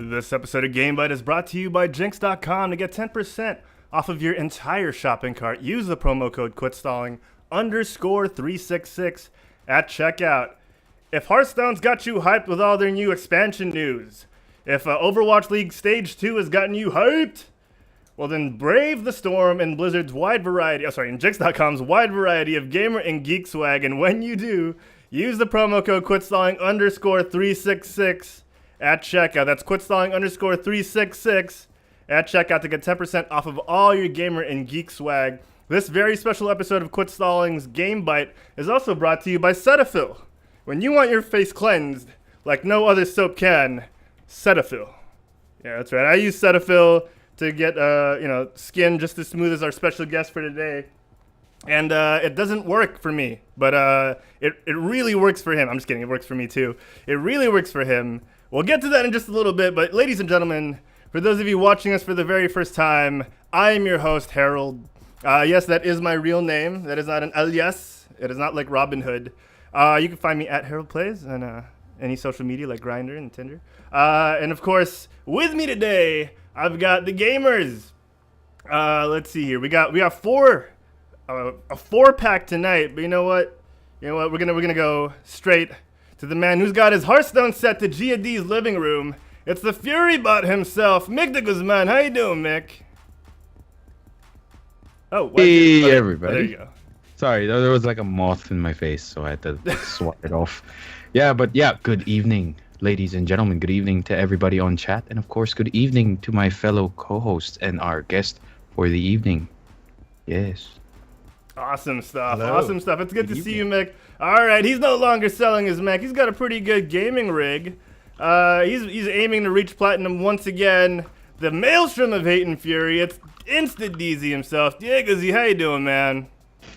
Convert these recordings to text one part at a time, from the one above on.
This episode of GameByte is brought to you by Jinx.com. To get 10% off of your entire shopping cart, use the promo code QUITSTALLING_366 at checkout. If Hearthstone's got you hyped with all their new expansion news, if Overwatch League Stage 2 has gotten you hyped, well then brave the storm in Blizzard's in Jinx.com's wide variety of gamer and geek swag, and when you do, use the promo code QUITSTALLING_366 at checkout. That's QUITSTALLING_366 at checkout to get 10% off of all your gamer and geek swag. This very special episode of QuitStalling's GameByte is also brought to you by Cetaphil. When you want your face cleansed like no other soap can, Cetaphil. Yeah, that's right. I use Cetaphil to get skin just as smooth as our special guest for today. And it doesn't work for me, but it really works for him. I'm just kidding. It works for me too. It really works for him. We'll get to that in just a little bit, but ladies and gentlemen, for those of you watching us for the very first time, I am your host, Herald. Yes, that is my real name. That is not an alias. It is not like Robin Hood. You can find me at Herald Plays on any social media like Grindr and Tinder. And of course, with me today, I've got the gamers. Let's see here. We got a 4-pack tonight. But you know what? We're gonna go straight to the man who's got his Hearthstone set to G&D's living room. It's the Fury Bot himself, Mick DeGuzman. How you doing, Mick? Oh, hey everybody. There you go. Sorry, there was like a moth in my face, so I had to swat it off. But good evening, ladies and gentlemen. Good evening to everybody on chat, and of course, good evening to my fellow co-hosts and our guest for the evening. Yes. Awesome stuff. Hello. Awesome stuff. It's good to see you, Mick. All right, he's no longer selling his Mac. He's got a pretty good gaming rig. He's aiming to reach platinum once again. The maelstrom of hate and fury. It's Instant DZ himself. Diego Z, how you doing, man?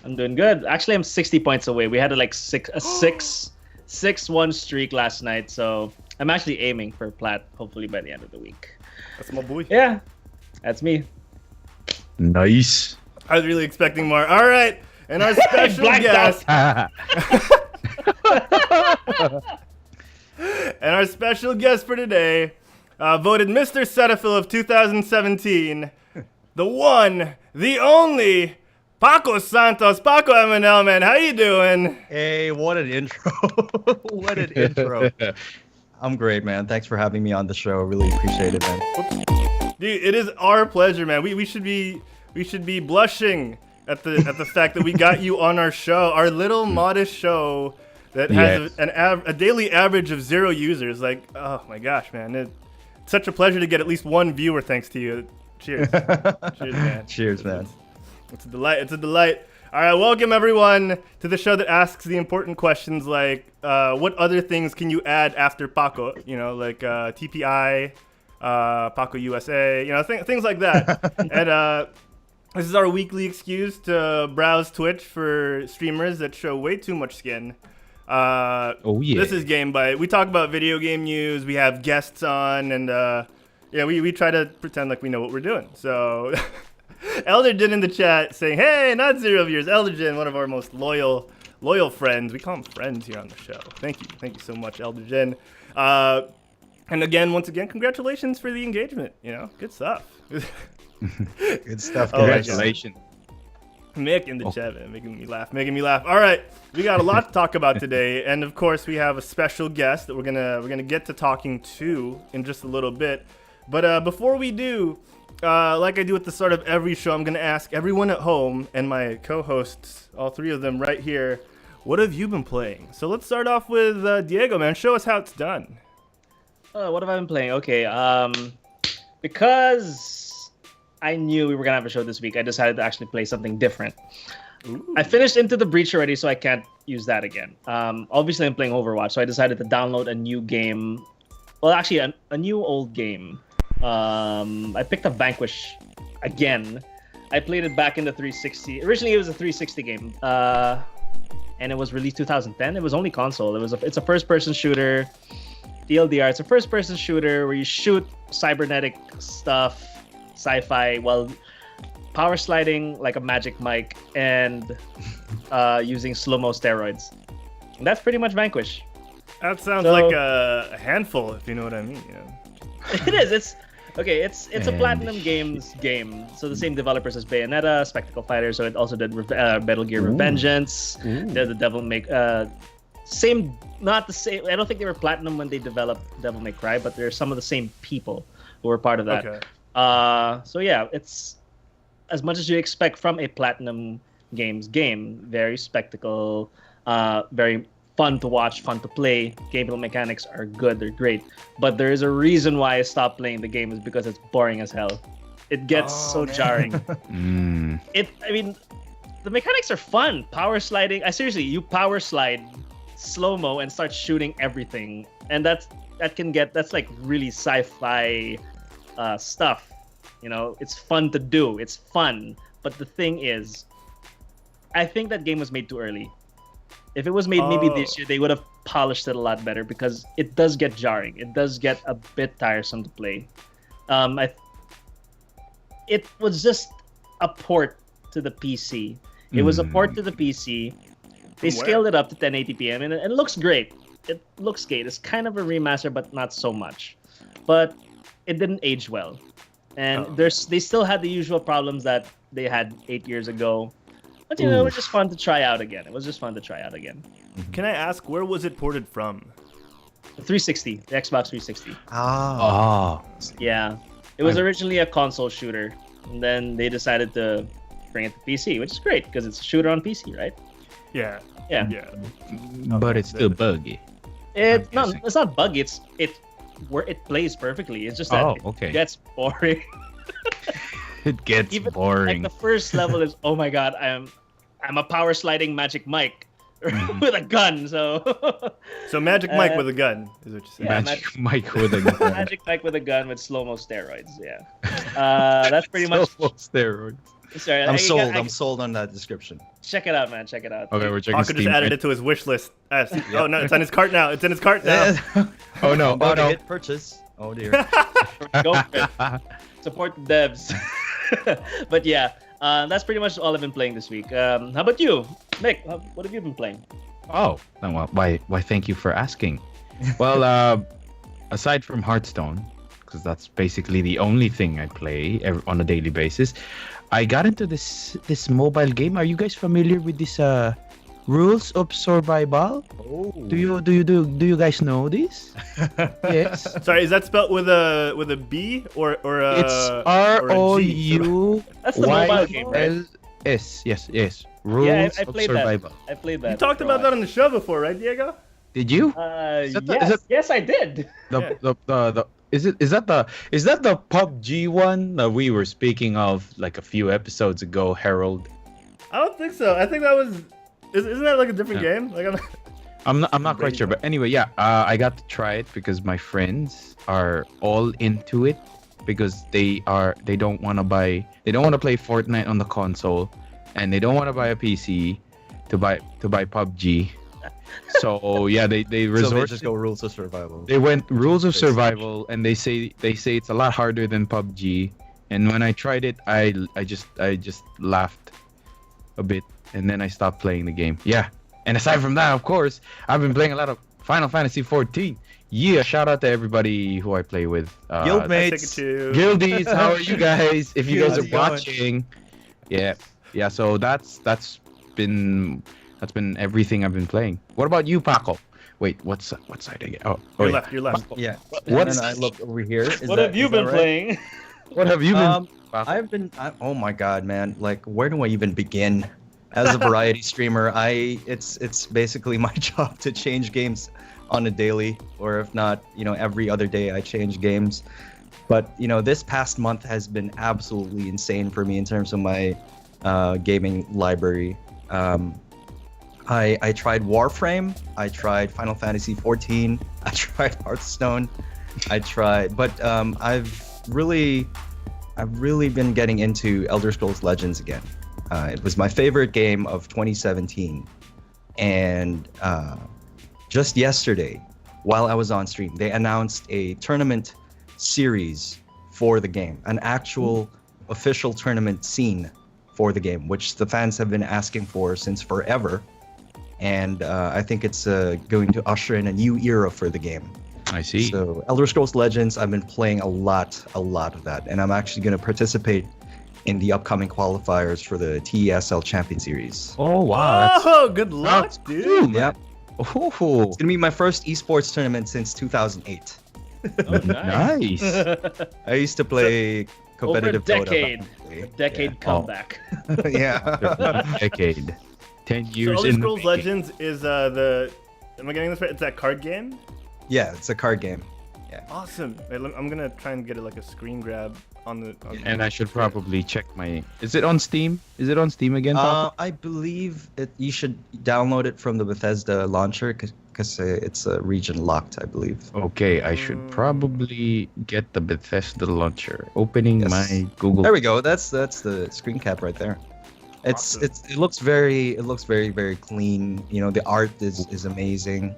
I'm doing good. Actually, I'm 60 points away. We had a 6-1 streak last night, so I'm actually aiming for plat, hopefully by the end of the week. That's my boy. Yeah, that's me. Nice. I was really expecting more. All right, and our special guest. And our special guest for today, voted Mr. Cetaphil of 2017, the one, the only, Paco Santos. PacoMNL, man, how you doing? Hey, what an intro. What an intro. I'm great, man. Thanks for having me on the show. Really appreciate it, man. Dude, it is our pleasure, man. We should be blushing at the fact that we got you on our show, our little modest show that has a daily average of 0 users. Like, oh my gosh, man. It's such a pleasure to get at least one viewer thanks to you. Cheers. Cheers, man. Cheers, man. It's a delight. It's a delight. All right, welcome everyone to the show that asks the important questions like, what other things can you add after Paco? Like TPI, Paco USA, things like that. And this is our weekly excuse to browse Twitch for streamers that show way too much skin. This is GameByte. We talk about video game news. We have guests on, and we try to pretend like we know what we're doing. So, Elderjin in the chat saying, "Hey, not 0 viewers." Elderjin, one of our most loyal friends. We call them friends here on the show. Thank you so much, Elderjin. And once again, congratulations for the engagement. Good stuff. Good stuff, Congratulations. Mick in the chat, man, making me laugh. All right, we got a lot to talk about today, and of course we have a special guest that we're gonna get to talking to in just a little bit. But before we do, like I do at the start of every show, I'm gonna ask everyone at home and my co-hosts, all 3 of them right here, what have you been playing? So let's start off with Diego, man. Show us how it's done. What have I been playing? Okay, because I knew we were gonna have a show this week, I decided to actually play something different. Ooh. I finished Into the Breach already, so I can't use that again. Obviously, I'm playing Overwatch, so I decided to download a new game. Well, actually, a new old game. I picked up Vanquish again. I played it back in the 360. Originally, it was a 360 game, and it was released 2010. It was only console. It's a first-person shooter. TLDR, it's a first-person shooter where you shoot cybernetic stuff, sci-fi, while power sliding like a magic mic and using slow-mo steroids. And that's pretty much Vanquish. That sounds like a handful, if you know what I mean. It is. It's okay. It's a And Platinum Games game. So the same developers as Bayonetta, Spectacle Fighter. So it also did Metal Gear Revengeance. They're the Devil May same, not the same. I don't think they were Platinum when they developed Devil May Cry, but they're some of the same people who were part of that. Okay. So yeah, it's as much as you expect from a Platinum Games game. Very spectacle, very fun to watch, fun to play. Gameplay mechanics are good, they're great. But there is a reason why I stopped playing the game is because it's boring as hell. It gets so jarring. I mean, the mechanics are fun. Power sliding. Seriously, you power slide slow-mo and start shooting everything. And that's like really sci-fi stuff. You know, it's fun to do. It's fun. But the thing is, I think that game was made too early. If it was made maybe this year, they would have polished it a lot better because it does get jarring. It does get a bit tiresome to play. It was just a port to the PC. It was a port to the PC. They scaled it up to 1080p and it looks great. It looks great. It's kind of a remaster, but not so much. But it didn't age well. And they still had the usual problems that they had 8 years ago. But, you know, it was just fun to try out again. Can I ask, where was it ported from? The 360, the Xbox 360. Yeah. It was originally a console shooter. And then they decided to bring it to PC, which is great because it's a shooter on PC, right? Yeah. But it's still buggy. It's not buggy. It plays perfectly. It's just that it gets boring. It gets Even, boring. Like the first level is, oh my god, I'm a power sliding Magic Mike with a gun. So Magic Mike with a gun is what you say. Yeah, Magic Mike with a gun. Magic Mike with a gun with slow-mo steroids. Yeah, that's pretty much. Slow-mo steroids. Sorry, I'm sold. I'm sold on that description. Check it out, man. Check it out. Okay, we're checking Paco Steam. just added it to his wish list. Oh no, it's on his cart now. Oh no! About to hit purchase. Oh dear. Go for it. Support the devs. But yeah, that's pretty much all I've been playing this week. How about you, Mick? What have you been playing? Oh, well, why? Why? Thank you for asking. Well, aside from Hearthstone, because that's basically the only thing I play on a daily basis, I got into this mobile game. Are you guys familiar with this Rules of Survival? Oh. Do you guys know this? Yes. Sorry, is that spelled with a B or a? It's ROU. That's the mobile game, right? Yes. Rules I of played Survival. that. I played that. You talked about that on the show before, right, Diego? Did you? Yes, I did. Is that the PUBG one that we were speaking of like a few episodes ago, Herald? I don't think so. I think that was. Isn't that like a different game? Like I'm not quite sure, but anyway, yeah. I got to try it because my friends are all into it because they don't want to play Fortnite on the console, and they don't want to buy a PC to buy PUBG. So yeah, they resort. So they just go Rules of Survival. They went Rules of Survival, and they say it's a lot harder than PUBG. And when I tried it, I just laughed a bit, and then I stopped playing the game. Yeah, and aside from that, of course, I've been playing a lot of Final Fantasy 14. Yeah, shout out to everybody who I play with. Guildmates. Guildies, how are you guys? If you guys How's are it going? watching, yeah. So that's been everything I've been playing. What about you, Paco? Wait, what side I get? You're left. You're left. Yeah. What's- And then I look over here. What have you been playing? What have you been? Paco? Oh my god, man! Like, where do I even begin? As a variety streamer, it's basically my job to change games on a daily, or if not, every other day I change games. But this past month has been absolutely insane for me in terms of my gaming library. I tried Warframe, I tried Final Fantasy 14, I tried Hearthstone, but I've really been getting into Elder Scrolls Legends again. It was my favorite game of 2017, and just yesterday, while I was on stream, they announced a tournament series for the game, an actual official tournament scene for the game, which the fans have been asking for since forever. And I think it's going to usher in a new era for the game. I see. So Elder Scrolls Legends, I've been playing a lot of that, and I'm actually going to participate in the upcoming qualifiers for the TESL Champion Series. Oh wow. Oh, good luck, that's dude. cool, man. Yep. Oh, It's gonna be my first esports tournament since 2008. Oh, nice. nice. I used to play competitive Over a Dota decade. back in the day. Decade comeback. Yeah. Decade. 10 So years Elder in Scrolls the making. Legends is the. Am I getting this right? It's that card game. Yeah, it's a card game. Awesome. Wait, I'm gonna try and get it like a screen grab on the. And I should probably check my. Is it on Steam? Is it on Steam again? Papa? I believe you should download it from the Bethesda launcher because it's region locked, I believe. Okay, I should probably get the Bethesda launcher. Opening Yes. my Google. There we go. That's the screen cap right there. Awesome. It looks very very clean. You know, the art is amazing,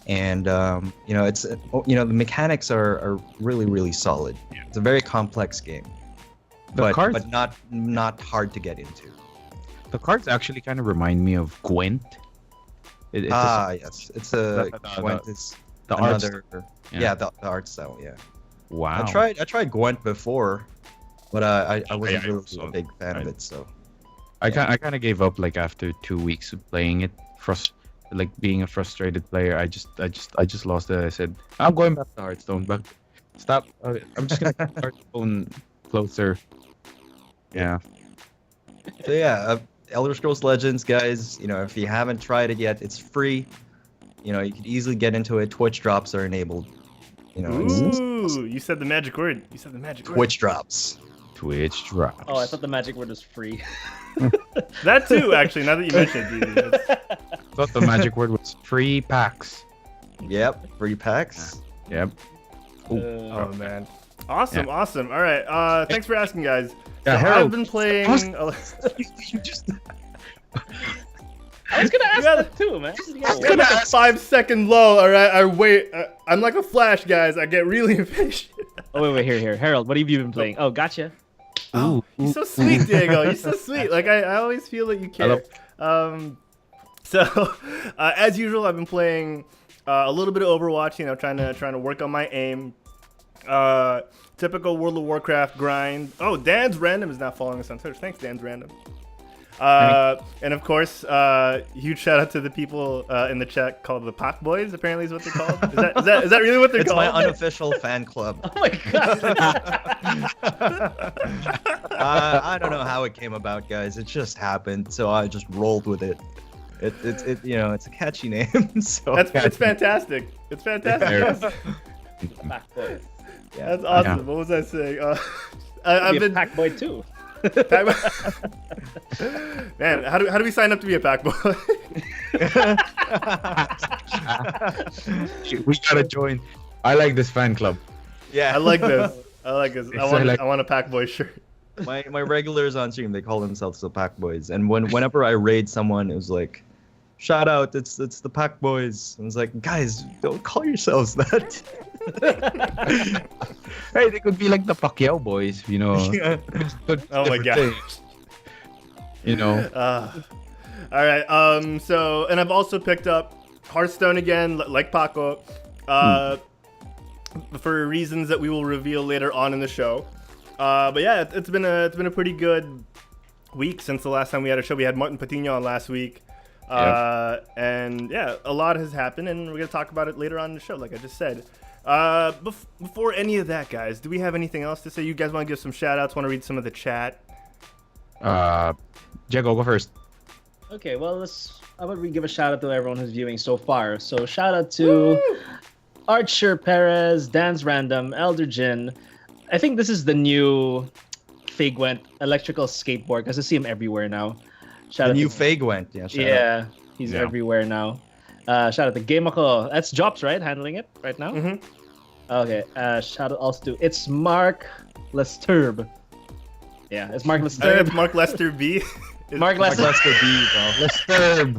and it's the mechanics are really solid. It's a very complex game, but not hard to get into. The cards actually kind of remind me of Gwent. It's Yes, it's a Gwent is the art another. yeah. Yeah, the art style. Yeah, wow. I tried Gwent before, but I wasn't I really also- a big fan of I- it. So I kind of gave up like after 2 weeks of playing it. Like being a frustrated player, I just lost it. I said I'm going back to Hearthstone, but stop. I'm just gonna keep Hearthstone closer. Yeah. So yeah, Elder Scrolls Legends, guys. You know, if you haven't tried it yet, it's free. You know, you can easily get into it. Twitch drops are enabled. You know, Ooh, you said the magic word. You said the magic word. Twitch drops. Twitch drops. Oh, I thought the magic word was free. That too, actually. Now that you mentioned it, dude. I thought the magic word was free packs. Yep, free packs. Yep. Oh man. Awesome, awesome. All right. Thanks for asking, guys. Yeah, So Harold, I've been playing. you just. I was gonna ask gotta- that too, man. You guys- We have like a 5-second lull. All right. I wait. I'm like a flash, guys. I get really impatient. Oh wait, here, Harold. What have you been playing? Oh, gotcha. Ooh, You're so sweet, Diego. You're so sweet. Like I always feel that you care. So as usual, I've been playing a little bit of Overwatch. You know, trying to work on my aim. Typical World of Warcraft grind. Oh, Dan's Random is now following us on Twitch. Thanks, Dan's Random. And of course, huge shout out to the people in the chat called the Pac Boys. Apparently, is what they're called. Is that really what they're It's called? my unofficial fan club. Oh my god. I don't know how it came about, guys. It just happened, so I just rolled with it. It's a catchy name. So It's fantastic. It's fantastic. Pack boy. yeah. That's awesome. Yeah. What was I saying? I've I've been pack boy too. Man, how do we sign up to be a pack boy? we gotta join. I like this fan club. Yeah. I like this. I like- want a pack boy shirt. my regulars on stream, they call themselves the Pack Boys, and whenever I raid someone, it was like, shout out, it's the Pack Boys. I was like, guys, don't call yourselves that. Hey, they could be like the Pacquiao boys, you know. Yeah. Oh my Different god. things, you know. All right. So, and I've also picked up Hearthstone again, like Paco, for reasons that we will reveal later on in the show. But yeah, it's been a pretty good week since the last time we had a show. We had Martin Patino on last week. And yeah, a lot has happened, and we're gonna talk about it later on in the show, like I just said. Before any of that, guys, do we have anything else to say? You guys want to give some shout outs? Want to read some of the chat? Jago, go first. Okay, well, how about we give a shout out to everyone who's viewing so far. So shout out to Archer Perez, Dan's Random, Elder Jin. I think this is the new Figwent electrical skateboard because I see him everywhere now. Shout The out new to, Fag went. Yeah. shout out. yeah, he's Yeah. everywhere now. Shout out to Gamako. That's Jobs, right? Handling it right now? Mhm. Okay. Shout out also to It's Mark Lesturb. Yeah, it's Mark I think Lesturb. it's Mark Lester B. Mark Mark Lesturb. Lester B, bro. Lesturb.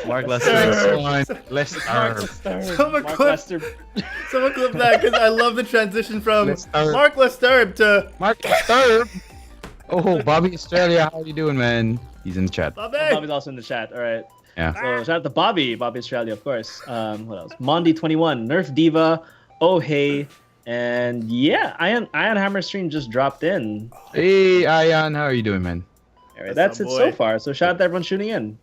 Mark Mark Lester. Mark Lesturb. Lesturb. Someone Mark clip- Lesturb. Someone clip that because I love the transition from Lesturb. Mark Lesturb to Mark Lesturb. Oh, Bobby Australia, how you doing, man? He's in the chat. Bobby. Bobby's also in the chat. All right. Yeah. So shout out to Bobby Australia, of course. What else? Mondi21, Nerf Diva, Oh hey, and yeah, Iron Hammer stream just dropped in. Hey, Ian, how are you doing, man? All right, That's that's our it so boy. far. So shout out to everyone tuning in.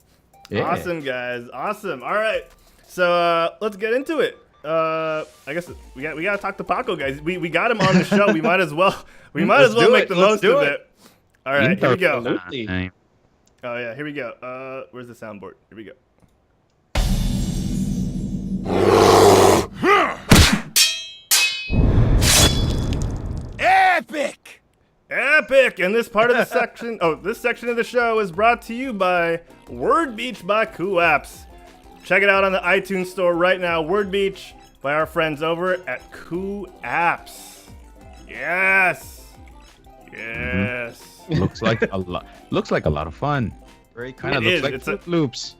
Yeah. Awesome, guys. Awesome. All right. So let's get into it. I guess we gotta talk to Paco, guys. We got him on the show. We might as well Let's do make it. the Let's most do of it. it. All right, here we go. Absolutely. Oh yeah, here we go. Where's the soundboard? Here we go. Epic! Epic! And this part of the section, this section of the show is brought to you by Word Beach by Apps. Check it out on the iTunes store right now. Word Beach by our friends over at Apps. Yes. Yes. Looks like a lot. Looks like a lot of fun. Very cool. Kind of It looks is. like It's Fruit Loops.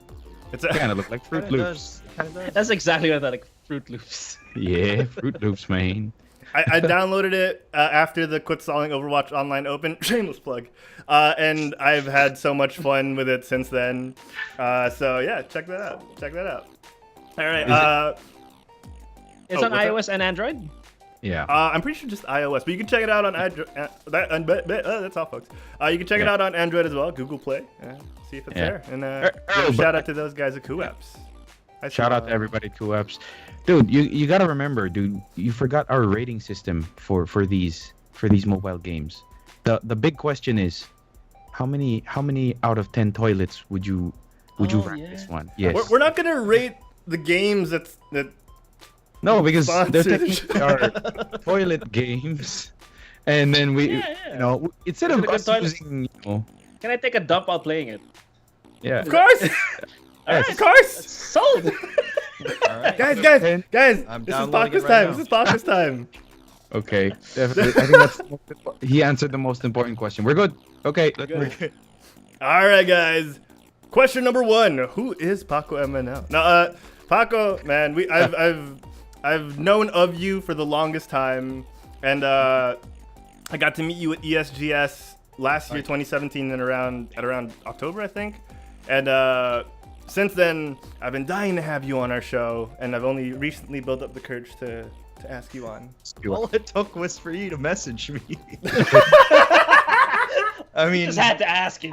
It's a Kind of look like Fruit Kinda Loops. does. Kinda does. That's exactly what I thought. Like Fruit Loops. Yeah, Fruit Loops, man. I downloaded it after the Quit Stalling Overwatch Online Open. Shameless plug. And I've had so much fun with it since then. So yeah, check that out. Check that out. All right. It's Oh, on what's iOS and Android. Yeah. I'm pretty sure just iOS, but you can check it out on Android. That's all, folks. You can check it out on Android as well. Google Play. See if it's Yeah. there. And give a shout out to those guys at Apps. Shout out to everybody at Apps. Dude, you gotta remember, dude, you forgot our rating system for these mobile games. The big question is, how many out of 10 toilets would you rank yeah. this one? Yes. We're not gonna rate the games that No, because they're Sponsored. technically our toilet games, and then we, Yeah. you know, instead Is of it a good us toilet? using, Can I take a dump while playing it? yeah. Of course. Of course. Sold. All right. Guys, And- I'm this is downloading it Paco's right time. now. This is Paco's time. Okay, definitely. I think that's he answered the most important question. We're good. Okay, All right, guys. Question number 1: Who is PacoMNL? Now, Paco, man, I've known of you for the longest time, and I got to meet you at ESGS last year, 2017, and at around October, I think. And since then, I've been dying to have you on our show, and I've only recently built up the courage to ask you on. All it took was for you to message me. I mean, Just had to ask you.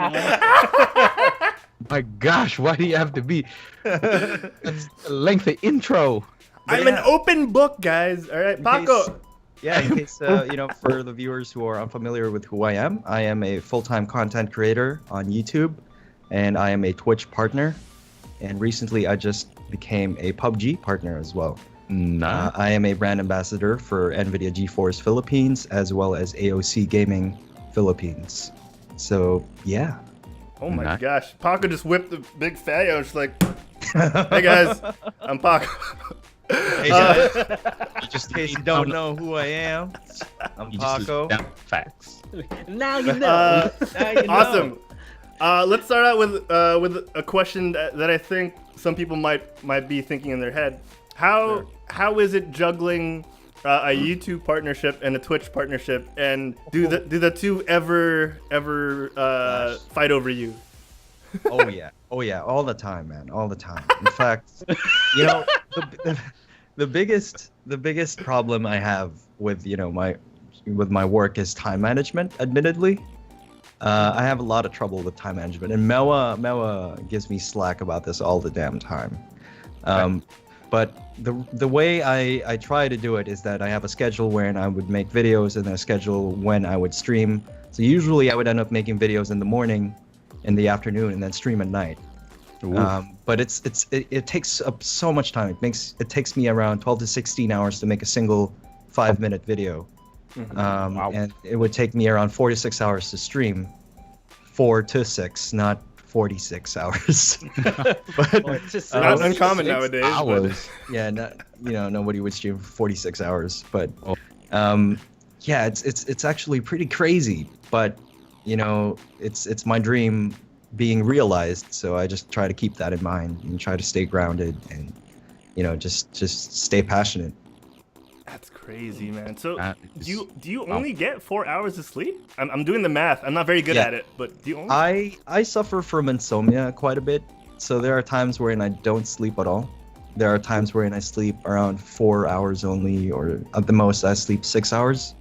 My gosh, why do you have to be that's a lengthy intro? I'm an open book, guys. All right, in Paco. case- Yeah, in case for the viewers who are unfamiliar with who I am a full-time content creator on YouTube, and I am a Twitch partner. And recently, I just became a PUBG partner as well. Nah. I am a brand ambassador for NVIDIA GeForce Philippines as well as AOC Gaming Philippines. So yeah. Oh my Nice. gosh, Paco just whipped the big fatty. I was like, "Hey guys, I'm Paco." Hey guys, just in case you don't know who I am, I'm you just Paco. down facts. Now you know. Now you know. Awesome. Let's start out with a question that I think some people might be thinking in their head. How is it juggling a YouTube partnership and a Twitch partnership, and do the two ever fight over you? Oh yeah, all the time, man, all the time. In fact, you know, the biggest problem I have with my work is time management. Admittedly, I have a lot of trouble with time management, and Mewa gives me slack about this all the damn time. But the way I try to do it is that I have a schedule wherein I would make videos and a schedule when I would stream. So usually I would end up making videos in the morning, in the afternoon, and then stream at night. But it takes up so much time. It takes me around 12 to 16 hours to make a single 5-minute video. Wow. And it would take me around 4 to 6 hours to stream. 4 to 6, not 46 hours. But Not uncommon nowadays. but- Hours. yeah, nobody would stream for 46 hours. But Oh. yeah, it's actually pretty crazy. But it's my dream being realized. So I just try to keep that in mind and try to stay grounded and just stay passionate. That's crazy, man. So That do is- you only get 4 hours of sleep? I'm doing the math. I'm not very good Yeah. at it, but do you only? I suffer from insomnia quite a bit, so there are times wherein I don't sleep at all. There are times wherein I sleep around 4 hours only, or at the most I sleep 6 hours.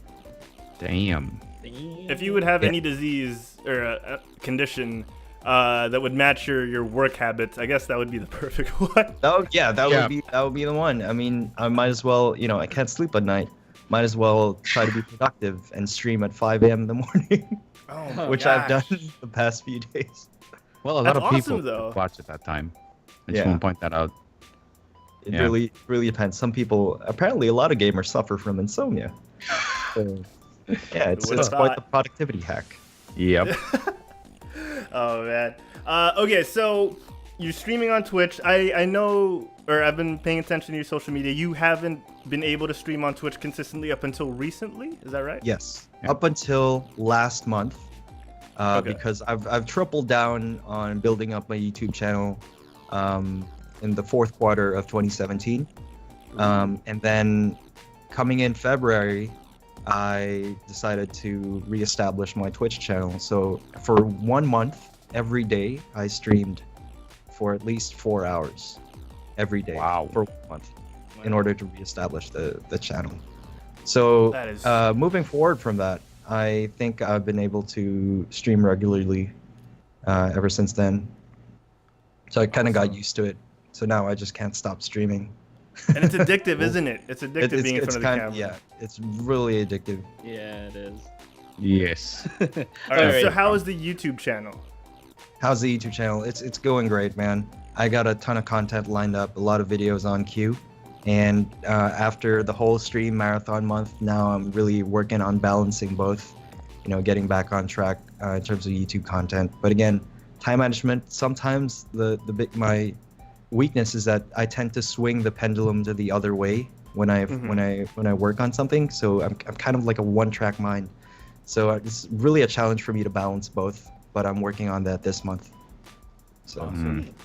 Damn. If you would have any disease or a condition that would match your work habits, I guess that would be the perfect one. That would be the one. I mean, I might as well, I can't sleep at night. Might as well try to be productive and stream at 5 a.m. in the morning, which I've done the past few days. Well, a lot of people watch at that time. I just want to point that out. It really depends. Some people, apparently, a lot of gamers suffer from insomnia. So, yeah, it's quite the productivity hack. Yep. Oh man. Okay, so you're streaming on Twitch. I know, or I've been paying attention to your social media. You haven't been able to stream on Twitch consistently up until recently. Is that right? Yes. Up until last month, because I've tripled down on building up my YouTube channel in the fourth quarter of 2017, and then coming in February, I decided to reestablish my Twitch channel. So for 1 month, every day I streamed for at least 4 hours every day for 1 month in order to reestablish the channel. So moving forward from that, I think I've been able to stream regularly ever since then. So I kind of got used to it. So now I just can't stop streaming. And it's addictive, isn't it? It's addictive being in front of the camera. Yeah, it's really addictive. Yeah, it is. Yes. All right, so how is the YouTube channel? How's the YouTube channel? It's going great, man. I got a ton of content lined up, a lot of videos on queue. And after the whole stream marathon month, now I'm really working on balancing both, getting back on track in terms of YouTube content. But again, time management, sometimes my weakness is that I tend to swing the pendulum to the other way when I work on something. So I'm kind of like a one-track mind. So it's really a challenge for me to balance both, but I'm working on that this month. So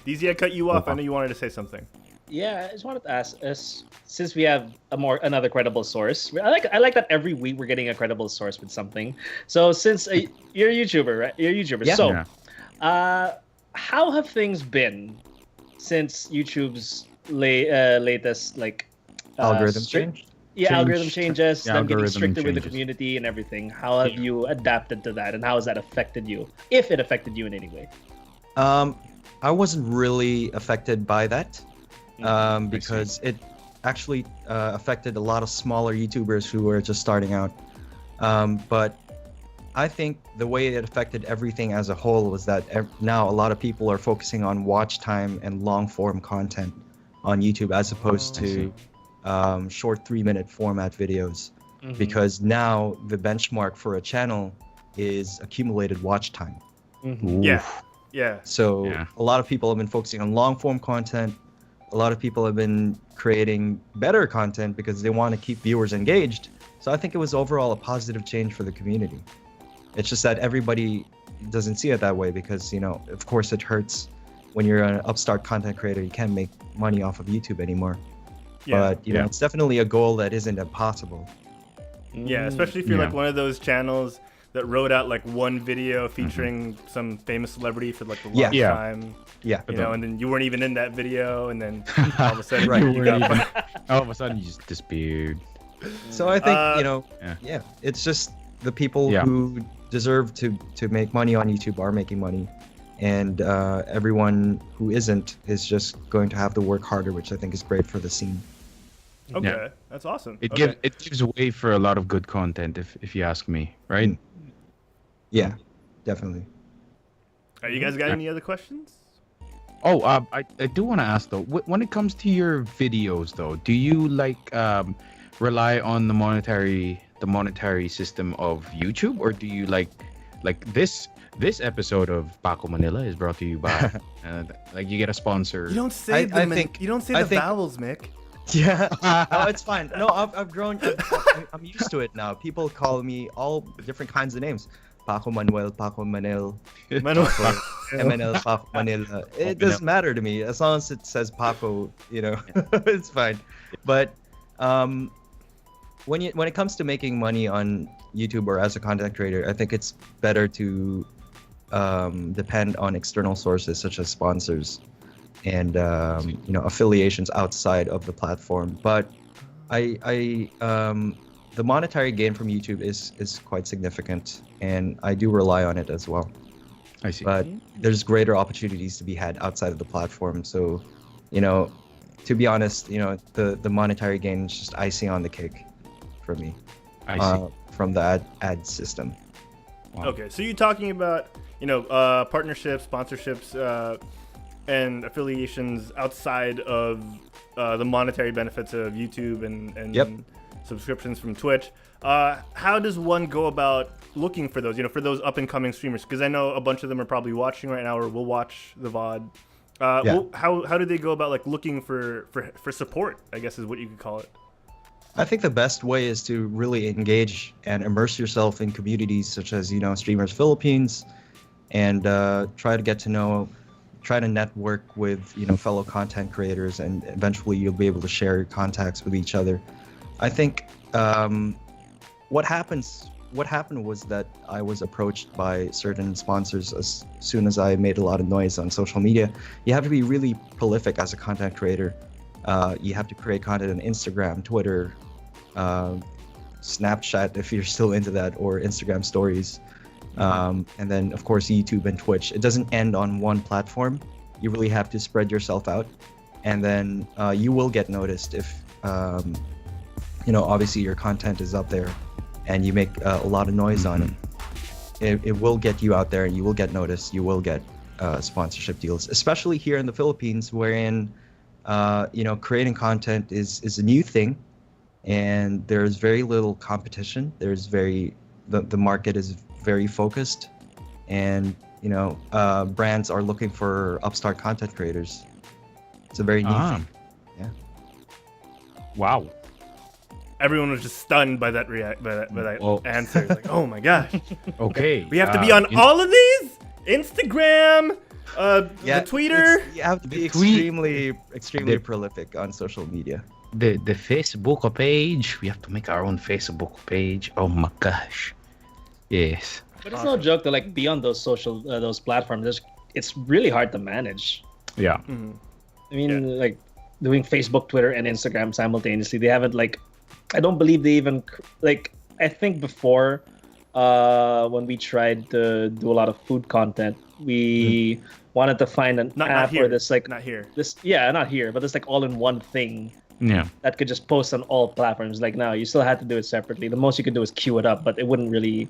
DZ, I cut you off. I know you wanted to say something. Yeah, I just wanted to ask us, since we have another credible source. I like that every week we're getting a credible source with something. So since you're a YouTuber, right? You're a YouTuber. Yeah. So how have things been since YouTube's latest algorithm change? Yeah, algorithm changes, Yeah, them getting algorithm stricter with the changes. community and everything. How have you adapted to that, and how has that affected you, if it affected you in any way? I wasn't really affected by that because it actually affected a lot of smaller YouTubers who were just starting out. But I think the way it affected everything as a whole was that now a lot of people are focusing on watch time and long form content on YouTube as opposed to short 3-minute format videos, because now the benchmark for a channel is accumulated watch time. Yeah. So a lot of people have been focusing on long form content. A lot of people have been creating better content because they want to keep viewers engaged. So I think it was overall a positive change for the community. It's just that everybody doesn't see it that way because, of course it hurts when you're an upstart content creator. You can't make money off of YouTube anymore. But, it's definitely a goal that isn't impossible. Yeah, especially if you're like one of those channels that wrote out like one video featuring some famous celebrity for like the longest time. Yeah. And then you weren't even in that video, and then all of a sudden all of a sudden you just disappeared. So I think, it's just the people who deserve to make money on YouTube are making money, and everyone who isn't is just going to have to work harder, which I think is great for the scene. Okay, that's awesome. It gives way for a lot of good content, if you ask me, right? Yeah, definitely. You guys got any other questions? Oh, I do want to ask though. When it comes to your videos, though, do you rely on the monetary system of YouTube, or do you like this episode of PacoMNL is brought to you by you get a sponsor? You don't say the vowels, Mick. Yeah, no, it's fine. No, I've grown. I'm used to it now. People call me all different kinds of names. PacoMNL, PacoMNL, MNL, PacoMNL. It doesn't matter to me as long as it says Paco. It's fine. But when it comes to making money on YouTube or as a content creator, I think it's better to depend on external sources such as sponsors. and affiliations outside of the platform. But the monetary gain from YouTube is quite significant, and I do rely on it as well. I see. But there's greater opportunities to be had outside of the platform. So, to be honest, the monetary gain is just icing on the cake for me. I see. From the ad system. Wow. Okay, so you're talking about partnerships, sponsorships, and affiliations outside of the monetary benefits of YouTube and Yep. subscriptions from Twitch. How does one go about looking for those? For those up and coming streamers, because I know a bunch of them are probably watching right now or will watch the VOD. How do they go about like looking for support? I guess is what you could call it. I think the best way is to really engage and immerse yourself in communities such as Streamers Philippines, and try to network with fellow content creators, and eventually you'll be able to share your contacts with each other. I think what happened was that I was approached by certain sponsors as soon as I made a lot of noise on social media. You have to be really prolific as a content creator. You have to create content on Instagram, Twitter, Snapchat if you're still into that, or Instagram stories. And then of course YouTube and Twitch. It doesn't end on one platform. You really have to spread yourself out, and then you will get noticed if obviously your content is up there and you make a lot of noise on it. It will get you out there, and you will get noticed. You will get sponsorship deals, especially here in the Philippines, wherein creating content is a new thing, and there's very little competition. The market is very focused, and brands are looking for upstart content creators. It's a very new thing. Yeah. Wow. Everyone was just stunned by that answer. It's like, oh my gosh. Okay. We have to be on all of these? Instagram, the Twitter. You have to be extremely prolific on social media. The Facebook page. We have to make our own Facebook page. Oh my gosh. Yes. But it's no joke to like be on those those platforms. It's really hard to manage. Yeah. Mm-hmm. I mean, like doing Facebook, Twitter, and Instagram simultaneously. They haven't I don't believe they even I think before when we tried to do a lot of food content, we wanted to find an app where this not here. Not here, but it's all-in-one thing. Yeah. That could just post on all platforms. Now you still had to do it separately. The most you could do is queue it up, but it wouldn't really.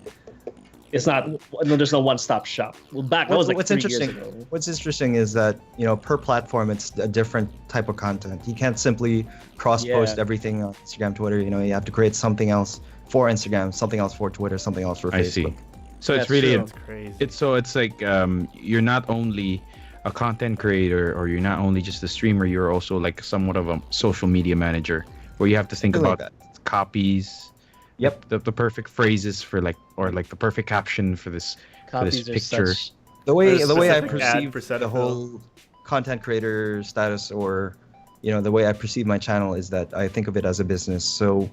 It's not. There's no one-stop shop. Well, that was like 3 years ago. What's interesting is that per platform it's a different type of content. You can't simply cross-post everything on Instagram, Twitter. You have to create something else for Instagram, something else for Twitter, something else for Facebook. I see. So That's it's really true. Crazy. it's like you're not only a content creator, or you're not only just a streamer, you're also like somewhat of a social media manager, where you have to think about copies. Yep. The perfect phrases for the perfect caption for this picture. The way I specific ad perceive for the Cetaphil. whole content creator status, or the way I perceive my channel, is that I think of it as a business. So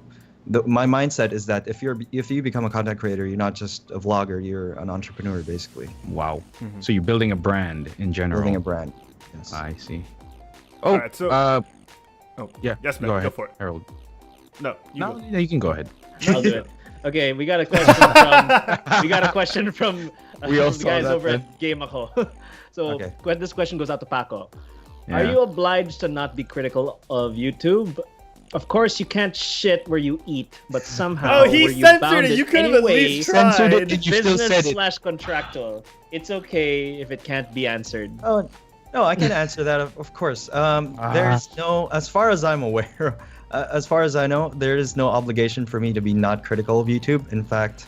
my mindset is that if you become a content creator, you're not just a vlogger, you're an entrepreneur basically. Wow. Mm-hmm. So you're building a brand in general. Building a brand. Yes. I see. All right, so yeah. yes, man, go for it. Harold. No, you can go ahead. I'll do it. Okay, we got a question from We all the saw guys that, over man. at GameByte. So Okay. this question goes out to Paco. Yeah. Are you obliged to not be critical of YouTube? Of course, you can't shit where you eat, but somehow Oh, he where you censored bound it. You could have at anyway, least censored tried. it. And you still said it. business/contractual. It's okay if it can't be answered. Oh, no, I can answer that, of course. There's no, as far as I'm aware, as far as I know, there is no obligation for me to be not critical of YouTube. In fact,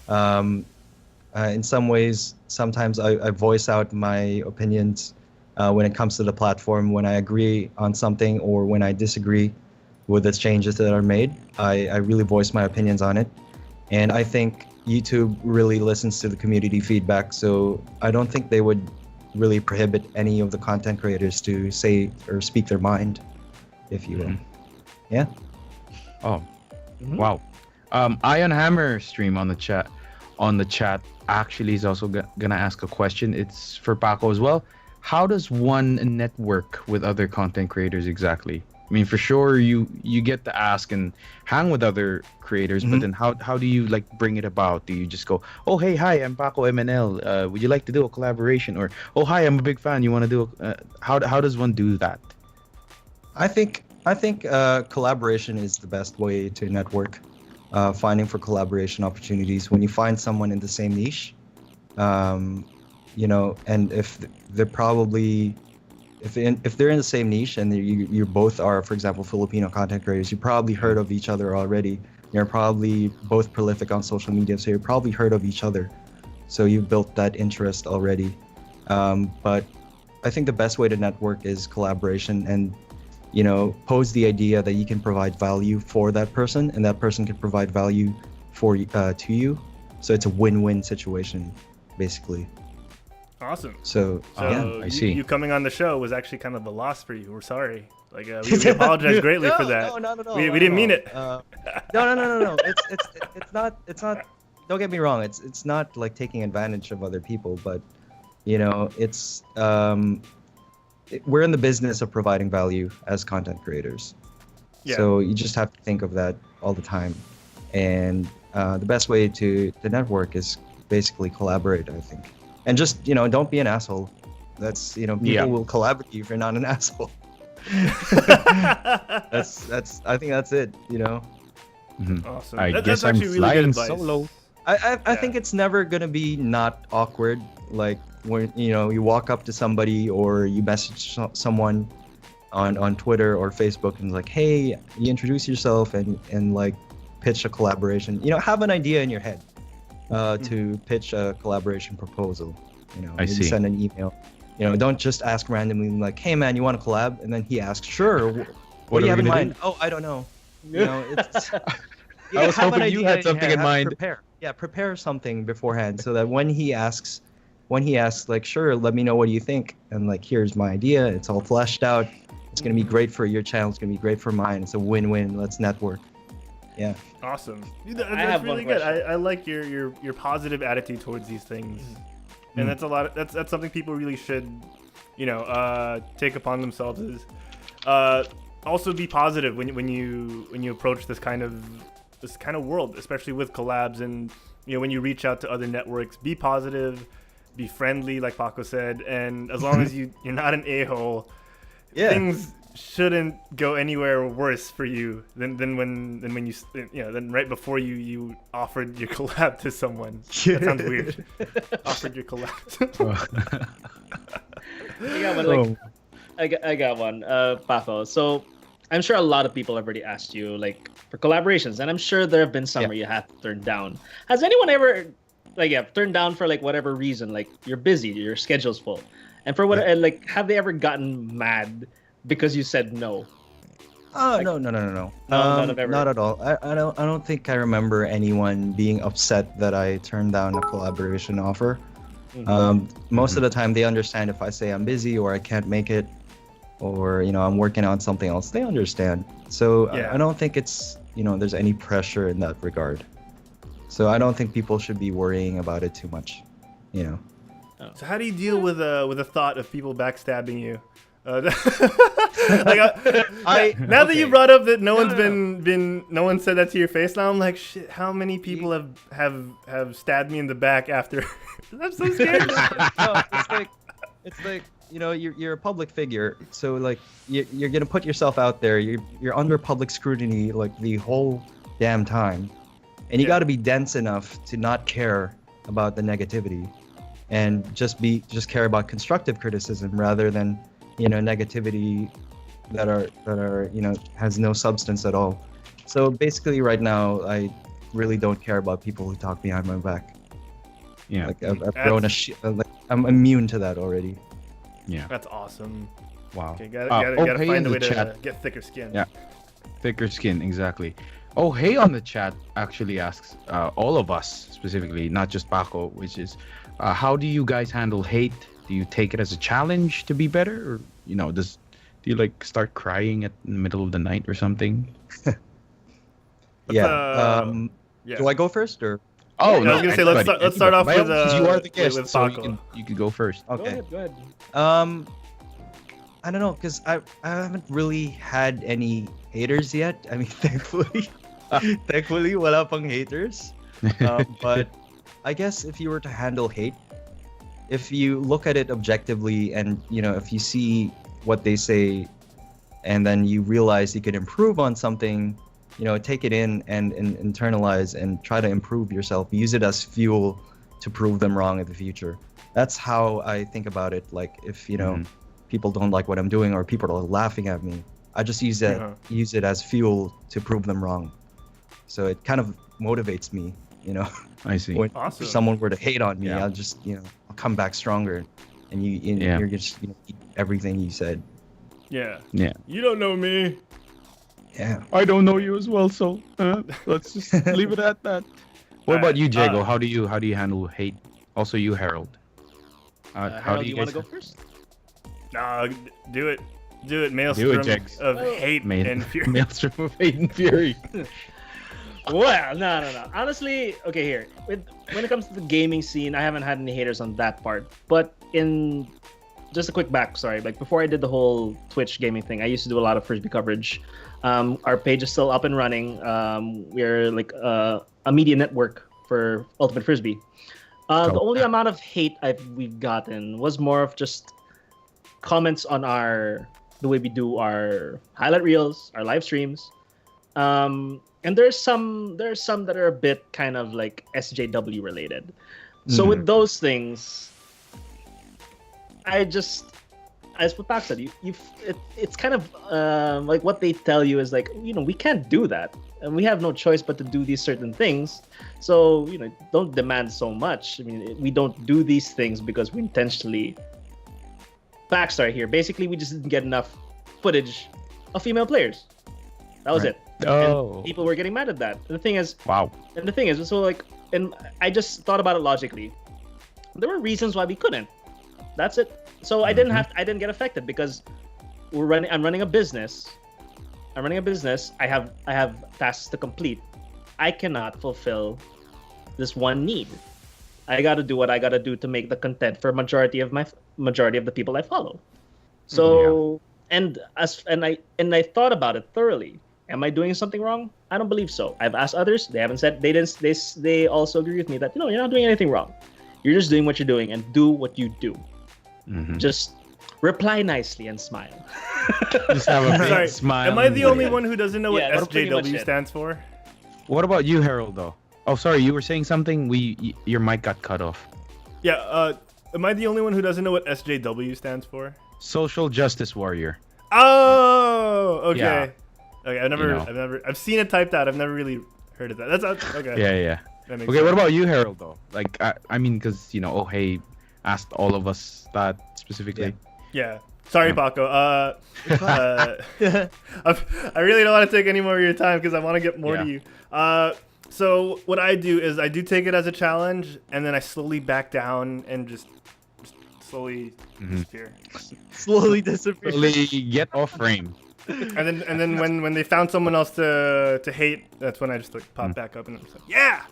in some ways, sometimes I voice out my opinions when it comes to the platform. When I agree on something or when I disagree with the changes that are made, I really voice my opinions on it. And I think YouTube really listens to the community feedback, so I don't think they would really prohibit any of the content creators to say or speak their mind, if you will. Yeah. Oh, wow. Ion Hammer stream on the chat actually is also gonna ask a question. It's for Paco as well. how does one network with other content creators exactly? I mean, for sure you get to ask and hang with other creators, but then how do you like bring it about? Do you just go, oh hey, hi, I'm PacoMNL. Would you like to do a collaboration? Or oh hi, I'm a big fan. You want to do how does one do that? I think collaboration is the best way to network. Finding for collaboration opportunities when you find someone in the same niche, you know, and if they're probably if they're in the same niche and you both are, for example, Filipino content creators, you probably heard of each other already. You're probably both prolific on social media, so you've probably heard of each other. So you've built that interest already. But I think the best way to network is collaboration, and you know, pose the idea that you can provide value for that person, and that person can provide value for to you. So it's a win-win situation, basically. Awesome. So I see. You coming on the show was actually kind of the loss for you. We're sorry. Like we apologize greatly for that. No, not at all. We didn't mean it. No. It's not. Don't get me wrong. It's not like taking advantage of other people, but you know, it's we're in the business of providing value as content creators. Yeah. So you just have to think of that all the time, and the best way to network is basically collaborate, I think. And just, you know, don't be an asshole. That's, you know, people will collaborate with you if you're not an asshole. that's I think that's it, you know. Awesome. I That's guess I'm actually really good flying advice. solo. I think it's never gonna be not awkward, like when, you know, you walk up to somebody or you message someone on Twitter or Facebook and like, hey, you introduce yourself and like pitch a collaboration. You know, have an idea in your head to pitch a collaboration proposal. You know, maybe send an email. You know, don't just ask randomly like, hey man, you want to collab? And then he asks, sure. What do you have in mind? Oh, I don't know. You know, it's. I was hoping you had something in mind. Prepare something beforehand so that when he asks like, sure, let me know what you think, and like, here's my idea. It's all fleshed out. It's gonna be great for your channel. It's gonna be great for mine. It's a win-win. Let's network. Yeah. Awesome. That's really good. I like your positive attitude towards these things, and that's that's something people really should, you know, take upon themselves. Is also be positive when you approach this kind of world, especially with collabs, and you know, when you reach out to other networks. Be positive, be friendly, like Paco said, and as long as you're not an a-hole, things shouldn't go anywhere worse for you than when you then right before you offered your collab to someone. That sounds weird. Offered your collab. I got one, Paco. So I'm sure a lot of people have already asked you like for collaborations, and I'm sure there have been some where you have to turn down. Has anyone ever turned down for like whatever reason? Like you're busy, your schedule's full, and for what like have they ever gotten mad because you said no? Oh, like, no. Not at all. I don't think I remember anyone being upset that I turned down a collaboration offer. Most of the time they understand if I say I'm busy or I can't make it, or you know, I'm working on something else. They understand. So I don't think it's, you know, there's any pressure in that regard. So I don't think people should be worrying about it too much, you know. So how do you deal with the thought of people backstabbing you? Now that you brought up that no one said that to your face, now I'm like, shit, how many people have stabbed me in the back after? I'm so scared. No, it's like you know, you're a public figure, so like you're gonna put yourself out there. You're under public scrutiny like the whole damn time, and you got to be dense enough to not care about the negativity, and just care about constructive criticism rather than, you know, negativity that are you know, has no substance at all. So basically, right now, I really don't care about people who talk behind my back. Yeah, like I've grown like I'm immune to that already. Yeah, that's awesome. Wow. Okay, gotta hey, find a way to get thicker skin. Yeah, thicker skin, exactly. Oh, hey on the chat actually asks all of us specifically, not just Paco, which is how do you guys handle hate? Do you take it as a challenge to be better, or you know, do you like start crying in the middle of the night or something? Do I go first or? Oh, I no. was gonna say let's start off By all with means, you are the guest, with so Paco. you can go first. Okay. Go ahead. I don't know, because I haven't really had any haters yet. I mean, thankfully, wala pang haters. But I guess if you were to handle hate, if you look at it objectively and, if you see what they say and then you realize you can improve on something, take it in and internalize and try to improve yourself. Use it as fuel to prove them wrong in the future. That's how I think about it. Like if, people don't like what I'm doing or people are laughing at me, I just use it as fuel to prove them wrong. So it kind of motivates me, I see. When Awesome. if someone were to hate on me, Yeah. I'll just, I'll come back stronger, and you're just, eat everything you said. Yeah. Yeah. You don't know me. Yeah. I don't know you as well, so let's just leave it at that. What about you, Jago? How do you handle hate? Also, you, Harold. How Harold, do you want guys? to go first? Nah, do it. Do it, Do it, Maelstrom Jax. of hate and fury. Maelstrom of hate and fury. Well, no. Honestly, okay, here. When it comes to the gaming scene, I haven't had any haters on that part. But in just a quick backstory, like before I did the whole Twitch gaming thing, I used to do a lot of Frisbee coverage. Our page is still up and running. We're like a media network for Ultimate Frisbee. The only amount of hate we've gotten was more of just comments on the way we do our highlight reels, our live streams. And there's some that are a bit kind of like SJW related. So with those things, as what Pac said, it's kind of like what they tell you is like, we can't do that, and we have no choice but to do these certain things. So don't demand so much. I mean, we don't do these things because we intentionally. Backstory here. Basically, we just didn't get enough footage of female players. That was Right. it. Oh. And people were getting mad at that. And the thing is, Wow. so like, and I just thought about it logically. There were reasons why we couldn't. That's it. So I didn't get affected because I'm running a business. I have tasks to complete. I cannot fulfill this one need. I got to do what I got to do to make the content for majority of the people I follow. So and I thought about it thoroughly. Am I doing something wrong? I don't believe so. I've asked others. They haven't said. They also agree with me that you're not doing anything wrong. You're just doing what you're doing and do what you do. Just reply nicely and smile. Just have a big Sorry, smile. am I the only one who doesn't know what Yeah, that's pretty much SJW it. stands for? What about you, Harold? Though. Oh, sorry, you were saying something. Your mic got cut off. Yeah. Am I the only one who doesn't know what SJW stands for? Social justice warrior. Oh, okay. Yeah. Okay, I've seen it typed out. I've never really heard of that. That's okay. Yeah. That makes Okay, sense. what about you, Harold? Though, like, I mean, because oh hey, asked all of us that specifically. Yeah. Sorry, Yeah. Paco. I really don't want to take any more of your time because I want to get more to you. So what I do is I do take it as a challenge, and then I slowly back down and just slowly disappear. Slowly disappear. Really get off frame. And then when they found someone else to hate, that's when I just like pop back up and I'm just like, yeah,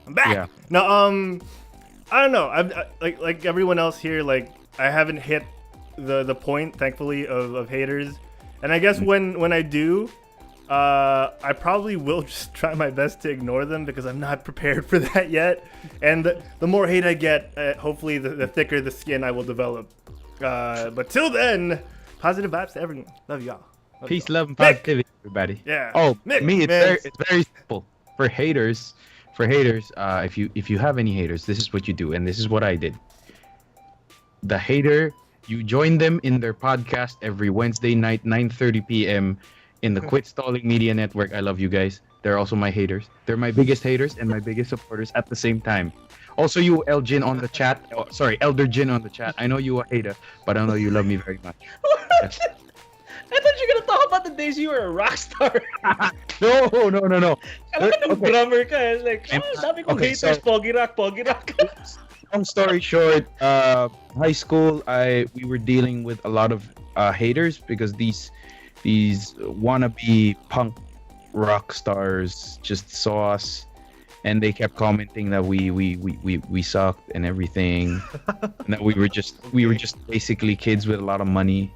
I'm back. Yeah. No, I don't know. I like everyone else here. Like I haven't hit the point, thankfully, of haters. And I guess when I do, I probably will just try my best to ignore them because I'm not prepared for that yet. And the more hate I get, hopefully the thicker the skin I will develop. But till then, positive vibes to everyone. Love y'all. Peace, love, and positivity, everybody. Yeah. Oh, Mick, me, man. it's very simple. For haters, if you have any haters, this is what you do, and this is what I did. The hater, you join them in their podcast every Wednesday night, 9:30 p.m. in the Quit Stalling Media Network. I love you guys. They're also my haters. They're my biggest haters and my biggest supporters at the same time. Also, you Elgin on the chat. Oh, sorry, Elder Jin on the chat. I know you a hater, but I know you love me very much. Yes. I thought you were gonna talk about the days you were a rock star. No. Alam ka ng drummer ka. It's like, sabi ko Okay, haters, so- pogi rock. Long story short, high school, we were dealing with a lot of haters because these wannabe punk rock stars just saw us and they kept commenting that we sucked and everything, and that we were just basically kids with a lot of money,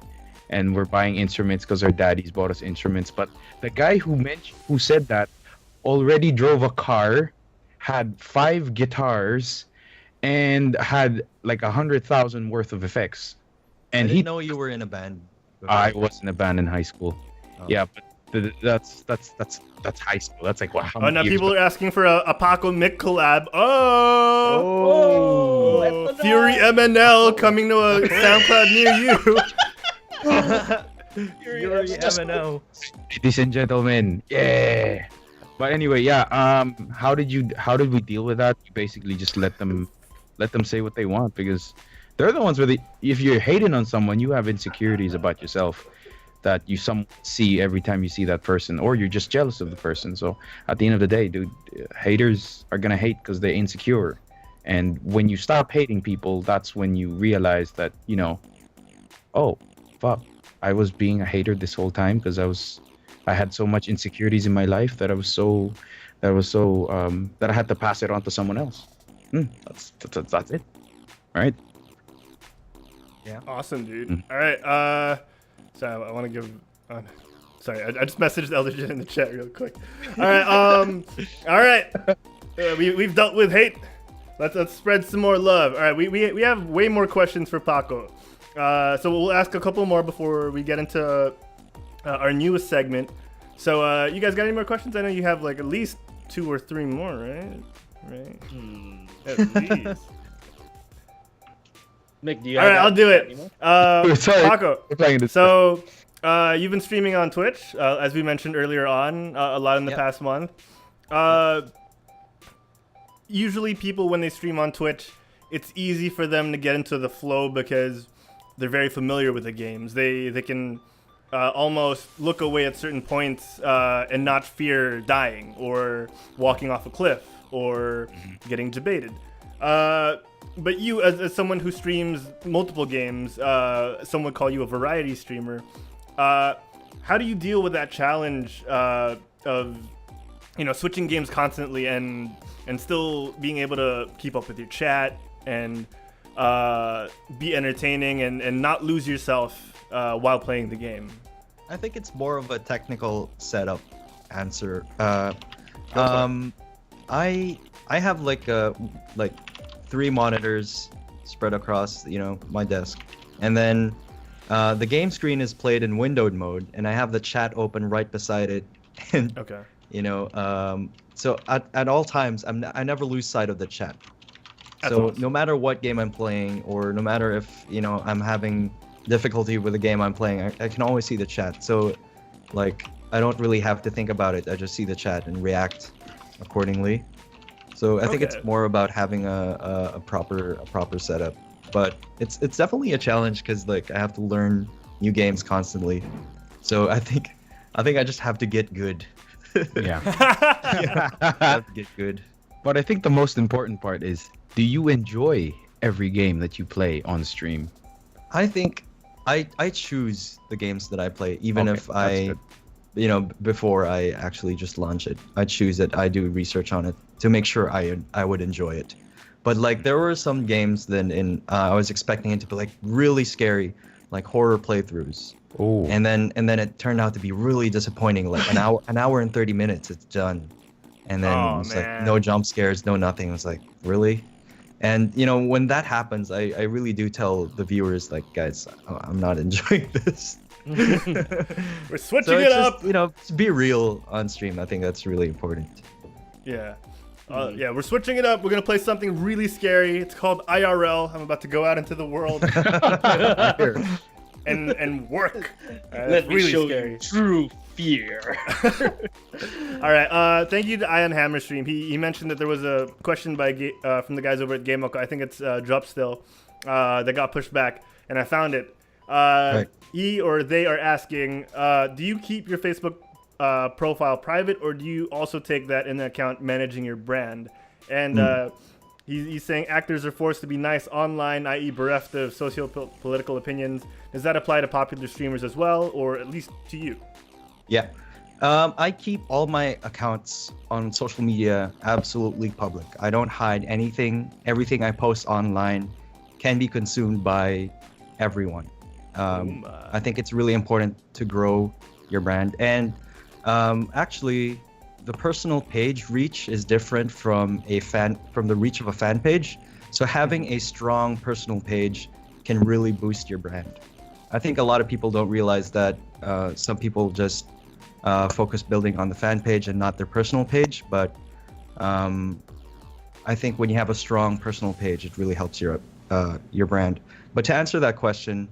and we're buying instruments because our daddies bought us instruments. But the guy who said that already drove a car, had 5 guitars, and had like 100,000 worth of effects. And I didn't know you were in a band. I was in a band in high school. Oh. Yeah, but that's high school. That's like what? Oh, now people are asking for a Paco Mick collab. Oh, Fury MNL coming to a SoundCloud near you. Fury MNL. Ladies and gentlemen, yeah. But anyway, yeah. How did we deal with that? We basically just let them say what they want, because they're the ones if you're hating on someone, you have insecurities about yourself that you see every time you see that person, or you're just jealous of the person. So at the end of the day, dude, haters are gonna hate because they're insecure. And when you stop hating people, that's when you realize that, oh, fuck, I was being a hater this whole time because I had so much insecurities in my life that I had to pass it on to someone else. That's it, right? Yeah. Awesome, dude. All right. So I want to give. Sorry, I just messaged Eldergen in the chat real quick. All right. All right. We've dealt with hate. Let's spread some more love. All right. We have way more questions for Paco. So we'll ask a couple more before we get into our newest segment. So you guys got any more questions? I know you have like at least 2 or 3 more, right? Right. At least. Mick, do you All right, I'll do it. Sorry, Paco. we're playing this. So you've been streaming on Twitch, as we mentioned earlier on, a lot in the Yep. past month. Usually people, when they stream on Twitch, it's easy for them to get into the flow because they're very familiar with the games. They can almost look away at certain points and not fear dying or walking off a cliff or getting debated. But you, as someone who streams multiple games, some would call you a variety streamer. How do you deal with that challenge of switching games constantly and still being able to keep up with your chat and be entertaining and not lose yourself while playing the game? I think it's more of a technical setup answer. I have like 3 monitors spread across my desk, and then the game screen is played in windowed mode, and I have the chat open right beside it. And Okay. so at all times I never lose sight of the chat. That's So awesome. no matter what game I'm playing, or no matter if I'm having difficulty with the game I'm playing, I can always see the chat. So like I don't really have to think about it. I just see the chat and react accordingly. So I think it's Okay. more about having a proper setup. But it's definitely a challenge because like I have to learn new games constantly. So I think I just have to get good. Yeah. I have to get good. But I think the most important part is, do you enjoy every game that you play on stream? I think I choose the games that I play, even Okay, if that's I, before I actually just launch it. I choose it. I do research on it to make sure I would enjoy it. But like there were some games then I was expecting it to be like really scary, like horror playthroughs. Oh. And then it turned out to be really disappointing. Like an hour and 30 minutes, it's done. And then Oh, it's like man. no jump scares, no nothing. It was like, really? And when that happens, I really do tell the viewers, like, guys, I'm not enjoying this. We're switching So it it's up. just be real on stream. I think that's really important. Yeah. Yeah, we're switching it up. We're going to play something really scary. It's called IRL. I'm about to go out into the world and work. Let me really show scary. you true fear. All right. Thank you to Ian Hammerstream. He mentioned that there was a question from the guys over at GameByte. I think it's Drop Still that got pushed back, and I found it. Right. He or they are asking, do you keep your Facebook profile private, or do you also take that into account managing your brand? And he's saying actors are forced to be nice online, i.e. bereft of socio-political opinions. Does that apply to popular streamers as well, or at least to you? Yeah. I keep all my accounts on social media absolutely public. I don't hide anything. Everything I post online can be consumed by everyone. I think it's really important to grow your brand. And actually, the personal page reach is different from the reach of a fan page. So having a strong personal page can really boost your brand. I think a lot of people don't realize that. Some people just focus building on the fan page and not their personal page. But I think when you have a strong personal page, it really helps your brand. But to answer that question,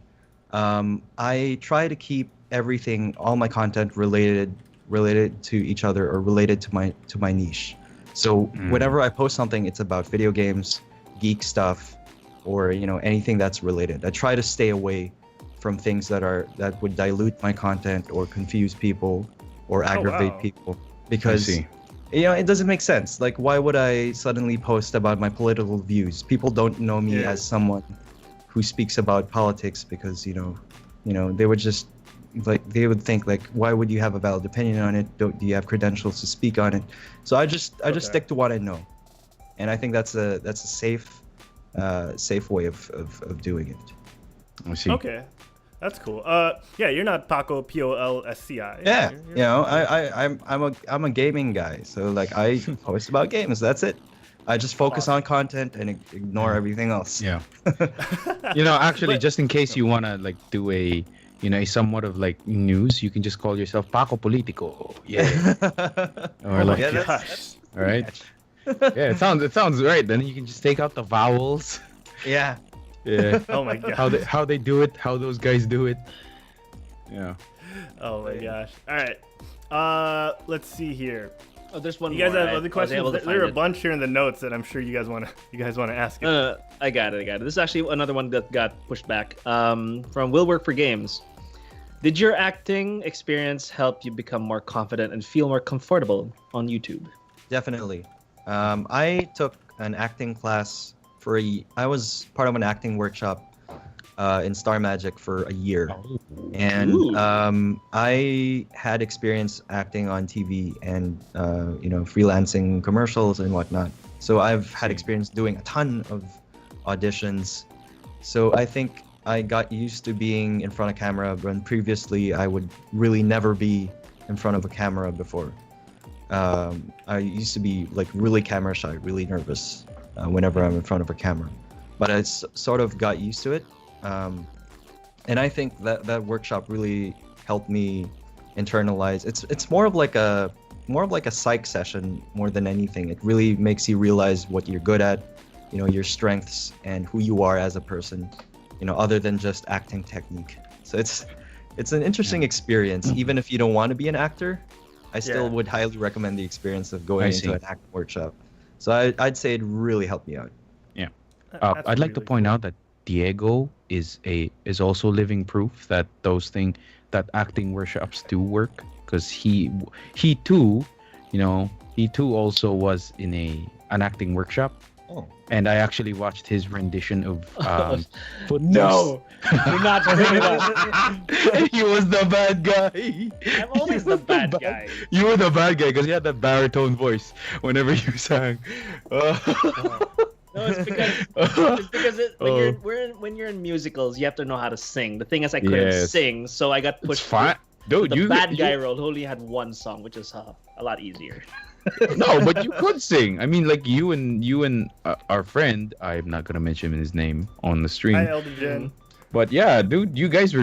I try to keep everything, all my content related to each other or related to my niche. So whenever I post something, it's about video games, geek stuff, or anything that's related. I try to stay away from things that would dilute my content or confuse people or aggravate people, because it doesn't make sense. Like, why would I suddenly post about my political views? People don't know me as someone who speaks about politics, because they would just they would think like, why would you have a valid opinion on it? Do you have credentials to speak on it? So I just stick to what I know, and I think that's a safe way of doing it. I see. Okay, that's cool. You're not Paco POLSCI. Yeah, I'm a gaming guy, so like I post about games. That's it. I just focus on content and ignore everything else. Yeah. Actually, just in case you wanna like do a somewhat of like news, you can just call yourself Paco Politico. Yeah. Or like, all right. Yeah, it sounds right. Then you can just take out the vowels. Yeah. Yeah. Oh my god. How they do it? How those guys do it? Yeah. Oh my gosh. All right. Let's see here. Oh, there's one. You guys more, have other questions? There are a bunch here in the notes that I'm sure you guys want to ask. I got it. This is actually another one that got pushed back. From Will Work for Games. Did your acting experience help you become more confident and feel more comfortable on YouTube? Definitely. I took an acting class I was part of an acting workshop in Star Magic for a year. And I had experience acting on TV and freelancing commercials and whatnot. So I've had experience doing a ton of auditions. So I think I got used to being in front of camera when previously I would really never be in front of a camera before. I used to be like really camera shy, really nervous whenever I'm in front of a camera. But I sort of got used to it. And I think that workshop really helped me internalize. It's more of like a psych session more than anything. It really makes you realize what you're good at, your strengths and who you are as a person, other than just acting technique. So it's an interesting experience. Even if you don't want to be an actor, I still would highly recommend the experience of going into an acting workshop. So I'd say it really helped me out. Yeah. I'd like to point out that Diego is also living proof that that acting workshops do work, because he too also was in an acting workshop. Oh. And I actually watched his rendition of Footloose. No, you're not doing that. He was the bad guy. I'm always the bad guy. You were the bad guy because you had that baritone voice whenever you sang. No, it's because when you're in musicals, you have to know how to sing. The thing is, I couldn't sing, so I got pushed. It's fine. Dude, the bad guy role only had one song, which is a lot easier. No, but you could sing. I mean, like you and our friend. I'm not gonna mention his name on the stream. Hi, Elden Jen. But yeah, dude, you guys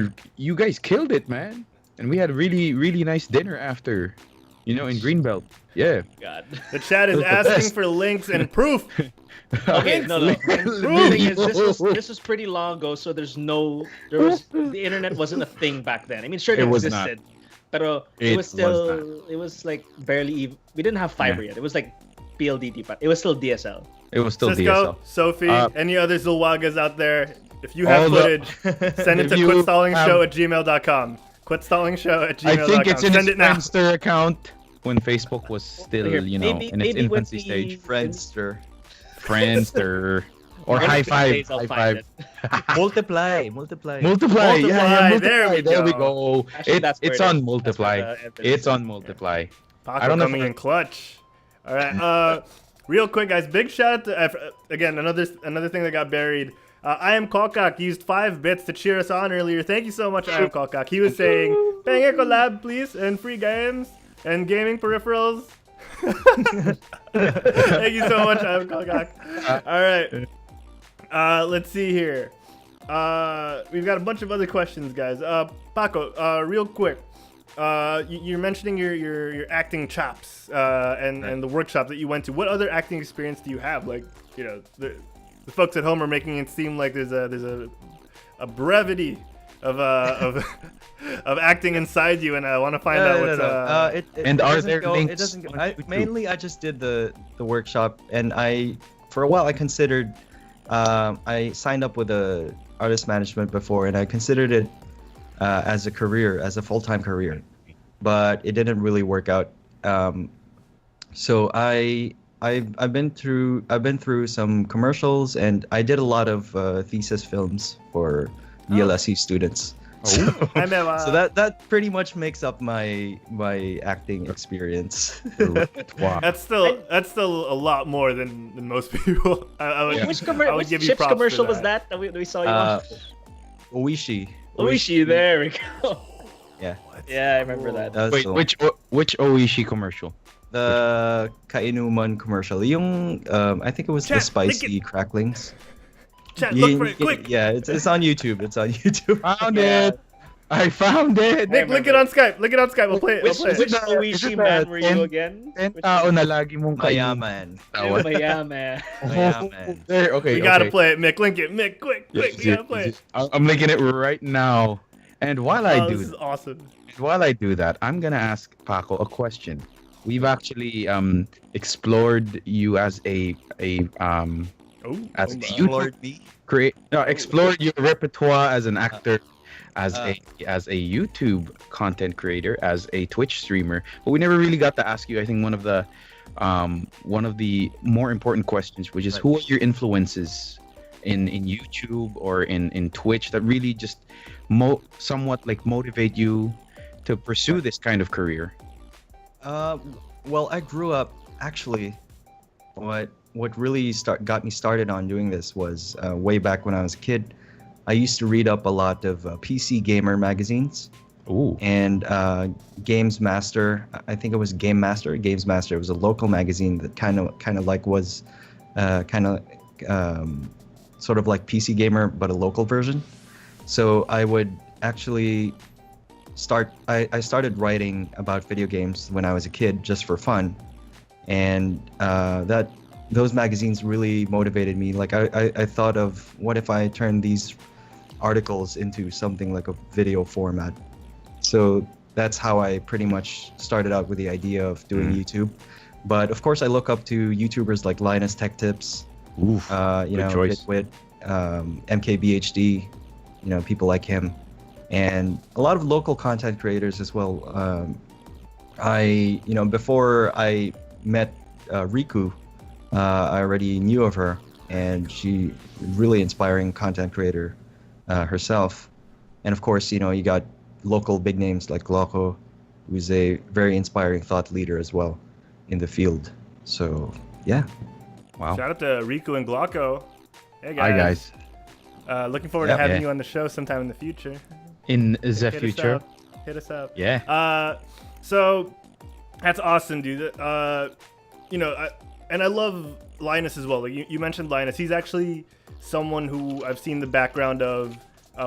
killed it, man. And we had a really, really nice dinner after, in Greenbelt. Yeah. God. The chat is asking for links and proof. Okay, no. The thing is, this was pretty long ago, so the internet wasn't a thing back then. I mean, sure, it existed. But it was like barely even. We didn't have fiber yet. It was like PLDT, but it was still DSL. It was still Cisco, DSL. Sophie, any other Zuluagas out there? If you have footage, send it to quitstallingShow@gmail.com. QuitstallingShow@gmail.com. I think it's in Send his it now. Friendster account when Facebook was still, in its infancy stage. Friendster. Friendster. Or One of high these five. days I'll High find five. it. Multiply. Multiply. Multiply, Yeah, there we go. go. Actually, that's where It's it on is. multiply. That's where the evidence It's is. on multiply. Paco I don't know if coming I- in clutch. All right. Real quick, guys. Big shout out to again another thing that got buried. I am Kokak used 5 bits to cheer us on earlier. Thank you so much, I am Kokak. He was saying, "Penge collab, please, and free games and gaming peripherals." Thank you so much, I am Kokak. All right. Let's see here. We've got a bunch of other questions, guys. Paco, real quick. You're mentioning your acting chops and the workshop that you went to. What other acting experience do you have? Like, you know, the folks at home are making it seem like there's a brevity of of acting inside you, and I want to find out what's And are doesn't there go, links It doesn't go. on YouTube? Mainly, I just did the workshop, and for a while I considered. I signed up with a artist management before, and I considered it as a career, as a full-time career, but it didn't really work out. So I've been through some commercials, and I did a lot of thesis films for ELSE students. So that pretty much makes up my acting experience. Wow. That's still a lot more than most people. I would, Which I would give you chips props for commercial was that we saw you on? Oishi. Oishi, there we go. Yeah. Yeah, I remember that. That's Wait, the one. which Oishi commercial? The Kainuman commercial. Yung I think it was the Chat, spicy cracklings. Chat, look for it, quick. Yeah, it's on YouTube. It's on YouTube. Found it. I found it. Nick, link it on Skype. Link it on Skype. We'll play it. Which We'll play it. Oishi man were you again? 10 tao na lagi mong Mayaman. Mayaman. Mayaman. There, okay. We gotta okay. play it, Mick. Link it, Mick. Quick. We gotta play it. I'm linking it right now. And while I do This is awesome. that, I'm gonna ask Paco a question. We've actually explored you as a Lord me. explored your repertoire as an actor, as a YouTube content creator, as a Twitch streamer, but we never really got to ask you. I think one of the more important questions, which is who are your influences in YouTube or in Twitch that really just somewhat like motivate you to pursue this kind of career? Well, I grew up actually. What really got me started on doing this was way back when I was a kid. I used to read up a lot of PC gamer magazines. Ooh. And Games Master. I think it was Game Master. Games Master. It was a local magazine that kind of like was sort of like PC Gamer, but a local version. So I would actually I started writing about video games when I was a kid, just for fun, and those magazines really motivated me. Like I thought of, what if I turned these articles into something like a video format? So that's how I pretty much started out with the idea of doing YouTube. But of course, I look up to YouTubers like Linus Tech Tips, Oof, good choice. Bitwit, MKBHD, people like him, and a lot of local content creators as well. Before I met Riku, I already knew of her, and she really inspiring content creator herself. And of course, you got local big names like Gloco, who's a very inspiring thought leader as well in the field. So yeah. Wow. Shout out to Riku and Glauco. Hey Hi guys. Looking forward to having you on the show sometime in the future. In the future. Hit us up. Yeah. So that's awesome, dude. And I love Linus as well. Like you mentioned Linus. He's actually someone who I've seen the background of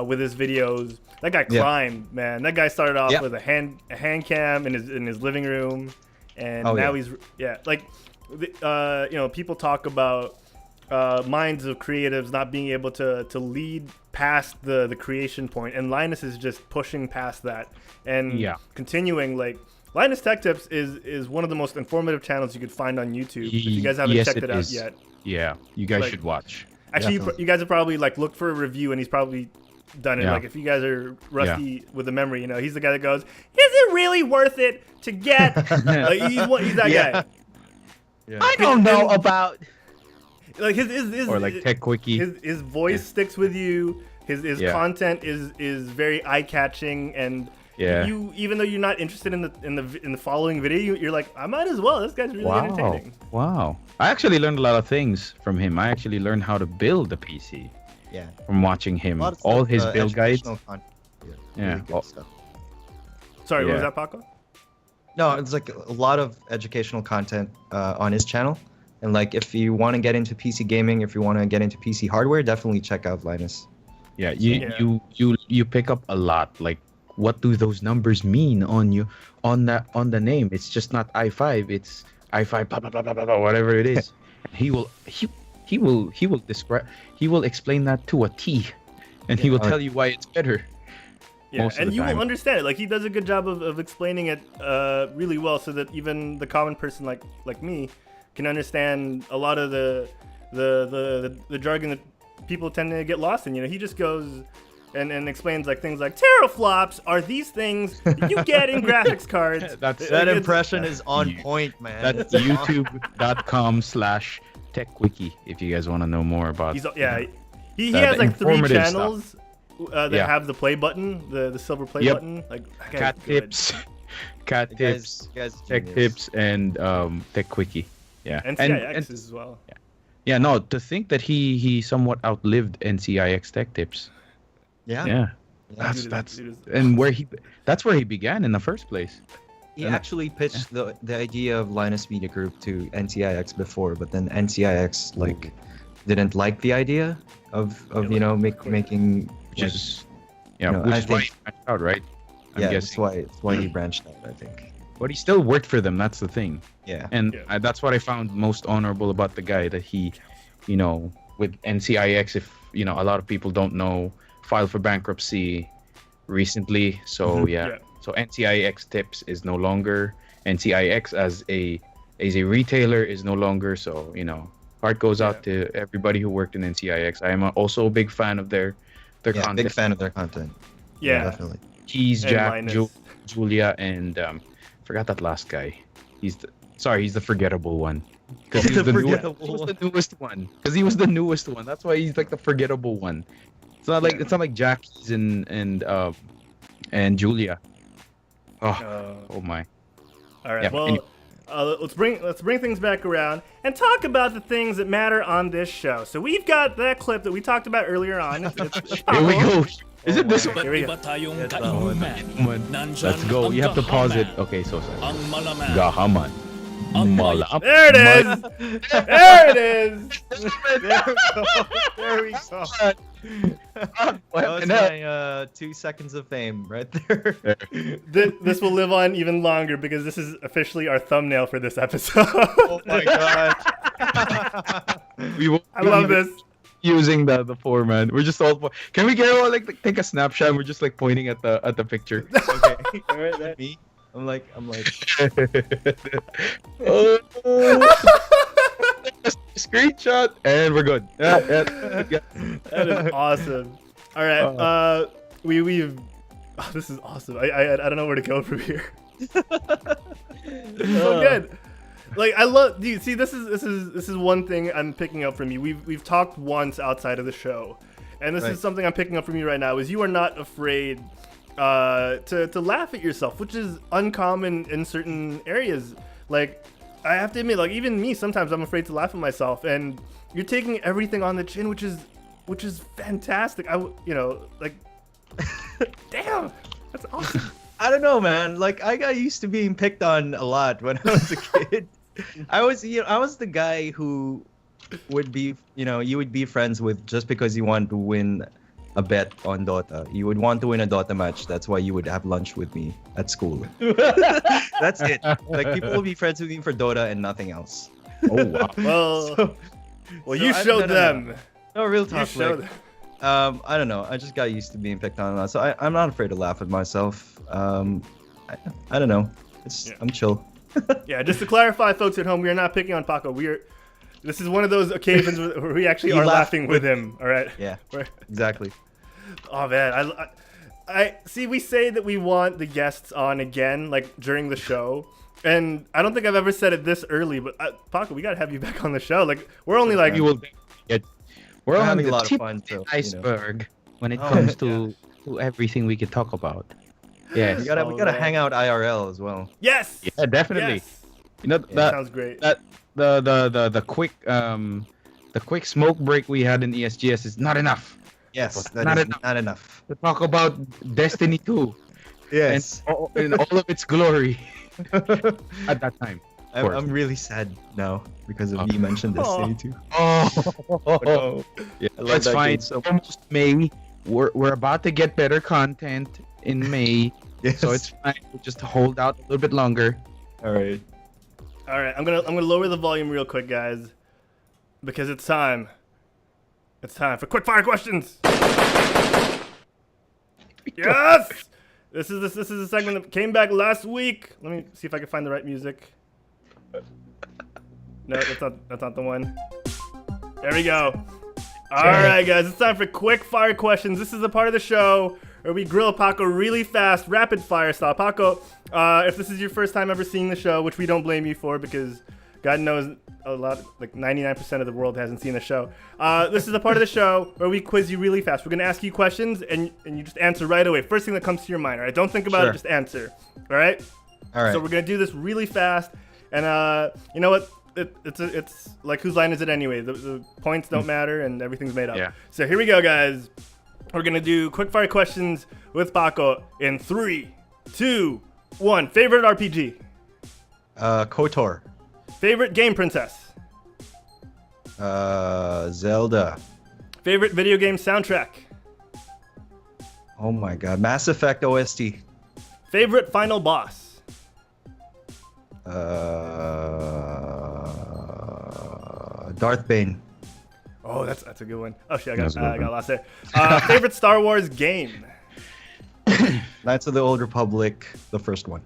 with his videos. That guy climbed, man. That guy started off with a hand cam in his living room, and now he's people talk about minds of creatives not being able to lead past the creation point, and Linus is just pushing past that and continuing. Like Linus Tech Tips is one of the most informative channels you could find on YouTube. If you guys haven't checked it out yet, you guys should watch. Actually, you guys have probably looked for a review, and he's probably done it. Like if you guys are rusty with the memory, he's the guy that goes, "Is it really worth it to get?" He's that guy. Yeah. I don't know about. like his or like Tech Quickie. His voice sticks with you. His content is very eye catching, and you, even though you're not interested in the following video, you're like, I might as well. This guy's really entertaining. Wow. I actually learned a lot of things from him. I actually learned how to build a PC. Yeah. From watching him, all his build guides. Really good stuff. Sorry, what was that, Paco? No, it's like a lot of educational content on his channel. And like, if you want to get into PC gaming, if you want to get into PC hardware, definitely check out Linus. Yeah, you pick up a lot. Like, what do those numbers mean on the name? It's just not i5. It's i5 blah blah blah blah blah, whatever it is. He will describe. He will explain that to a T, and he will tell you why it's better. Yeah, and you will understand it. Like, he does a good job of explaining it really well, so that even the common person like me can understand a lot of the jargon that people tend to get lost in. You know, he just goes and explains like things like teraflops are these things you get in graphics cards. That impression is on point, man. That's youtube.com/techquickie if you guys want to know more about. He has like 3 channels that have the play button, the silver play button. Like cat tips, tech tips, and Tech Quickie. Yeah, NCIX as well. Yeah, no, to think that he somewhat outlived NCIX Tech Tips. Yeah. That's that's where he began in the first place. He actually pitched the idea of Linus Media Group to NCIX before, but then NCIX didn't like the idea of making just which is why he branched out, right? That's why he branched out, I think. But he still worked for them. That's the thing. Yeah. And that's what I found most honorable about the guy, that he, with NCIX, if a lot of people don't know, filed for bankruptcy recently. So so NCIX Tips is no longer. NCIX as a retailer is no longer. So heart goes out to everybody who worked in NCIX. I am also a big fan of their content. Big fan of their content. Yeah, definitely. Keys, Jack, Julia, and forgot that last guy. He's the forgettable one. Because he's the newest one. Because he was the newest one. That's why he's like the forgettable one. It's not like Jackie's and Julia. Oh my. All right. Let's bring things back around and talk about the things that matter on this show. So we've got that clip that we talked about earlier on. Here we go. Is it this one? Here we go. Let's go. You have to pause it. Okay, so sorry. Gahaman. There it is. There it is. There we go. That was my 2 seconds of fame right there. This will live on even longer because this is officially our thumbnail for this episode. Oh my god. I love this. Using the format. We're just all. Can we get all take a snapshot? And we're just pointing at the picture. Okay. All right, me. I'm like. Screenshot and we're good. That is awesome. All right. We've. Oh, this is awesome. I don't know where to go from here. So good. I love. Dude, see, this is one thing I'm picking up from you. We've talked once outside of the show, and this is something I'm picking up from you right now. Is you are not afraid to laugh at yourself, which is uncommon in certain areas. I have to admit, even me, sometimes I'm afraid to laugh at myself, and you're taking everything on the chin, which is fantastic. Damn, that's awesome. I don't know, man. I got used to being picked on a lot when I was a kid. I was the guy who would be, you would be friends with just because you want to win a bet on Dota. You would want to win a Dota match. That's why you would have lunch with me at school. That's it. People will be friends with me for Dota and nothing else. Oh wow. You showed them. No, real talk. I don't know. I just got used to being picked on a lot, so I'm not afraid to laugh at myself. I don't know. I'm chill. Yeah, just to clarify, folks at home, we are not picking on Paco. This is one of those occasions where we actually are laughing with him. All right. Yeah. Exactly. Oh man, I see. We say that we want the guests on again, during the show, And I don't think I've ever said it this early, but Paco, we gotta have you back on the show. Like we're only like You will get. We're on having the a lot of tip fun, of so, the iceberg when it Oh, comes to everything we could talk about. Yes. We gotta hang out IRL as well. yes. Yeah, definitely. Yes. You know That sounds great. the quick smoke break we had in ESGS is not enough Yes, that Not is enough. not enough. to talk about Destiny 2 Yes. in all of its glory at that time. I'm really sad now because of you mentioned Destiny 2. Oh, No. yeah, I love that's that fine. game so much. Almost May. We're about to get better content in May, Yes. so it's fine. We'll just hold out a little bit longer. all right. All right, I'm gonna lower the volume real quick, guys, because it's time. It's time for quick fire questions. Yes. This is a segment that came back last week. Let me see if I can find the right music. No, that's not the one. There we go. All right, guys, it's time for quick fire questions. This is a part of the show where we grill Paco really fast, rapid fire style. Paco, if this is your first time ever seeing the show, which we don't blame you for because God knows a lot, like 99% of the world hasn't seen the show. This is a part of the show where we quiz you really fast. We're gonna ask you questions and you just answer right away. First thing that comes to your mind. All right, don't think about it, just answer. All right. All right. So we're gonna do this really fast, and you know what? It's like whose line is it anyway? The points don't matter, and everything's made up. Yeah. So here we go, guys. We're gonna do quick fire questions with Paco in 3, 2, 1. Favorite RPG? KOTOR. Favorite game princess? Zelda. Favorite video game soundtrack? Oh my God. Mass Effect OST. Favorite final boss? Darth Bane. Oh, that's a good one. Oh shit, I That's a good got one. lost there. Favorite Star Wars game? Knights of the Old Republic, the first one.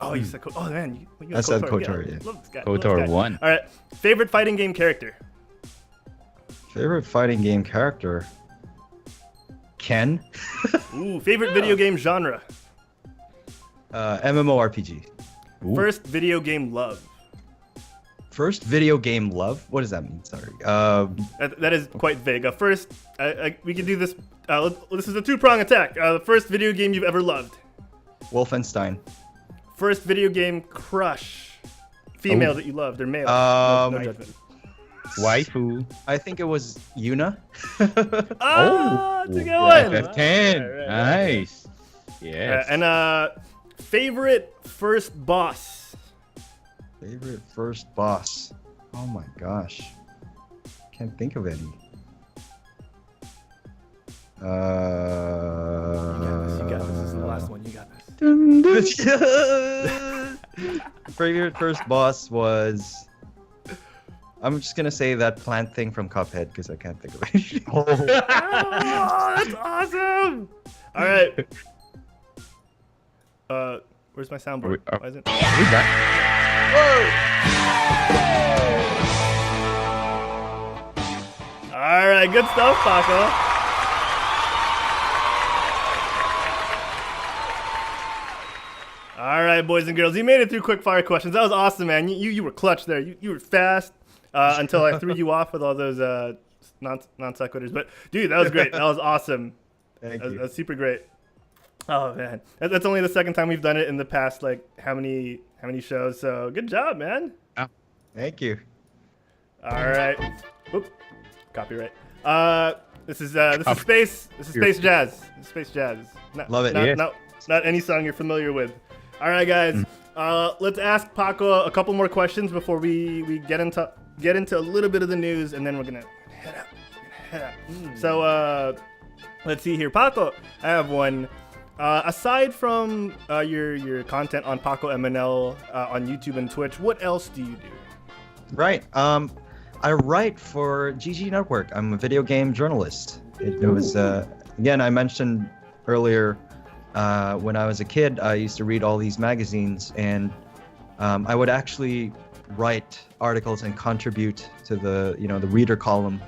Oh, you said oh man, you I said KOTOR. KOTOR, yeah. Love this guy. love this KOTOR guy. 1. All right. Favorite fighting game character? Favorite fighting game character? Ken. Ooh, favorite video game genre? MMORPG. Ooh. First video game love? First video game love? What does that mean? Sorry. That is quite vague. First, we can do this. This is a two-prong attack. The first video game you've ever loved? Wolfenstein. First video game crush? Female that you loved or male? No judgment. Waifu. I think it was Yuna. Ah, that's a good one. FF10. Right. Nice. Yes. And favorite first boss? Favorite first boss. Oh my gosh. Can't think of any. You got this. This is the last one. You got this. Favorite first boss was. I'm just gonna say that plant thing from Cuphead because I can't think of it. Oh, that's awesome! All right. Where's my soundboard? Why isn't? We back. All right, good stuff, Paco. All right, boys and girls, you made it through quick fire questions. That was awesome, man. You were clutch there. You were fast until I threw you off with all those non sequiturs. But dude, that was great. That was awesome. Thank you. That's super great. Oh man, that's only the second time we've done it in the past like how many shows. So good job, man. Thank you. All right. Oop. Copyright. This is space. This is space jazz. This is space jazz. Love it. Not any song you're familiar with. All right, guys. Let's ask Paco a couple more questions before we get into a little bit of the news, and then we're gonna head out. So let's see here, Paco. I have one. Aside from your content on PacoMNL on YouTube and Twitch, what else do you do? Right. I write for GG Network. I'm a video game journalist. It was again, I mentioned earlier when I was a kid, I used to read all these magazines, and I would actually write articles and contribute to the reader column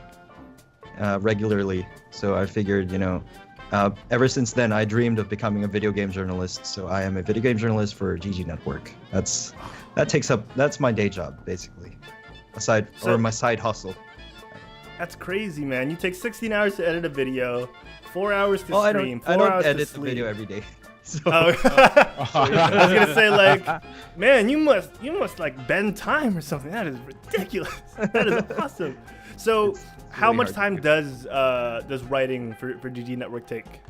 regularly. So I figured, ever since then, I dreamed of becoming a video game journalist. So I am a video game journalist for GG Network. That's my day job basically, or my side hustle. That's crazy, man. You take 16 hours to edit a video, 4 hours to stream, I 4 don't hours edit to the sleep. video every day. So, I was gonna say, like, man, you must like bend time or something. That is ridiculous. That is awesome. So, how really much hard time does writing for GG Network take?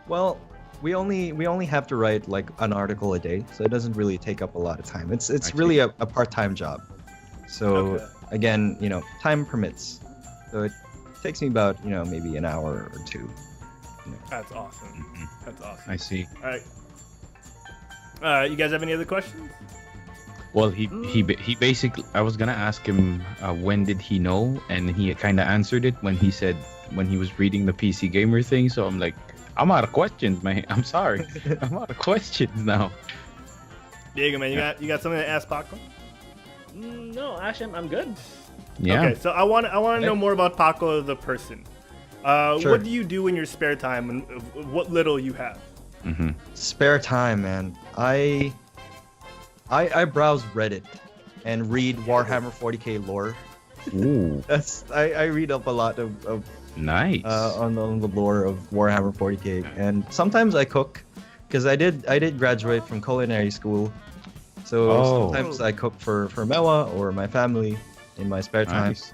well, we only have to write like an article a day, so it doesn't really take up a lot of time. It's really a part-time job. So again, time permits. So it takes me about maybe an hour or two. That's awesome. That's awesome. I see. All right. You guys have any other questions? Well, he basically, I was gonna ask him when did he know, and he kind of answered it when he said when he was reading the PC Gamer thing. So I'm like, I'm out of questions, man. I'm sorry, I'm out of questions now. Diego, man, you got something to ask Paco? No, actually, I'm good. Yeah. Okay, so I want to know more about Paco the person. Sure. What do you do in your spare time, and what little you have? Spare time, man. I browse Reddit and read Warhammer 40k lore. Ooh, I read up a lot of nice. on the lore of Warhammer 40k, and sometimes I cook because I did graduate from culinary school, so sometimes I cook for Mewa or my family in my spare time. Nice.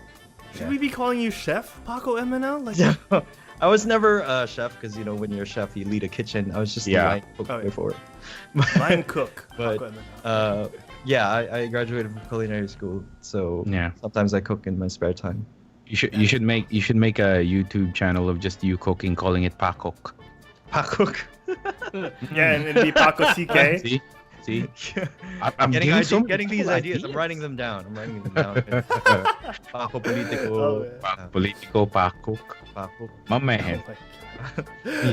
Should we be calling you Chef PacoMNL? Like, Yeah, I was never a chef because when you're a chef you lead a kitchen. I was just a line cook before. line cook. But PacoMNL. yeah, I graduated from culinary school, so sometimes I cook in my spare time. You should make a YouTube channel of just you cooking, calling it Pakok. Pakok. Yeah, and it'd be Paco CK. See? I'm getting getting these ideas. I'm writing them down. Pako Politico. Politico, Pakok. Pakok. My man.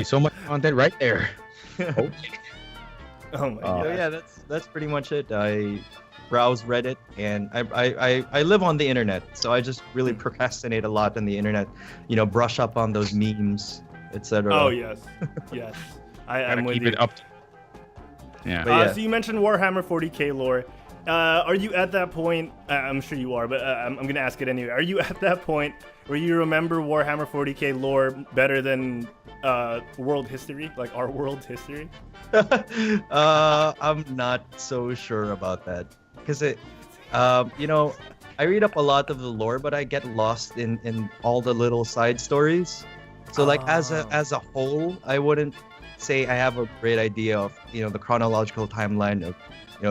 So much content right there. Okay. Oh my god. So yeah, that's pretty much it. I browse Reddit, and I live on the internet, so I just really procrastinate a lot on the internet. Brush up on those memes, etc. Oh yes. I'm with keep you. it up. Yeah. So you mentioned Warhammer 40k lore. Are you at that point? I'm sure you are, but I'm going to ask it anyway. Are you at that point where you remember Warhammer 40k lore better than world history, like our world history? I'm not so sure about that because I read up a lot of the lore, but I get lost in all the little side stories. So like as a whole, I wouldn't say I have a great idea of the chronological timeline of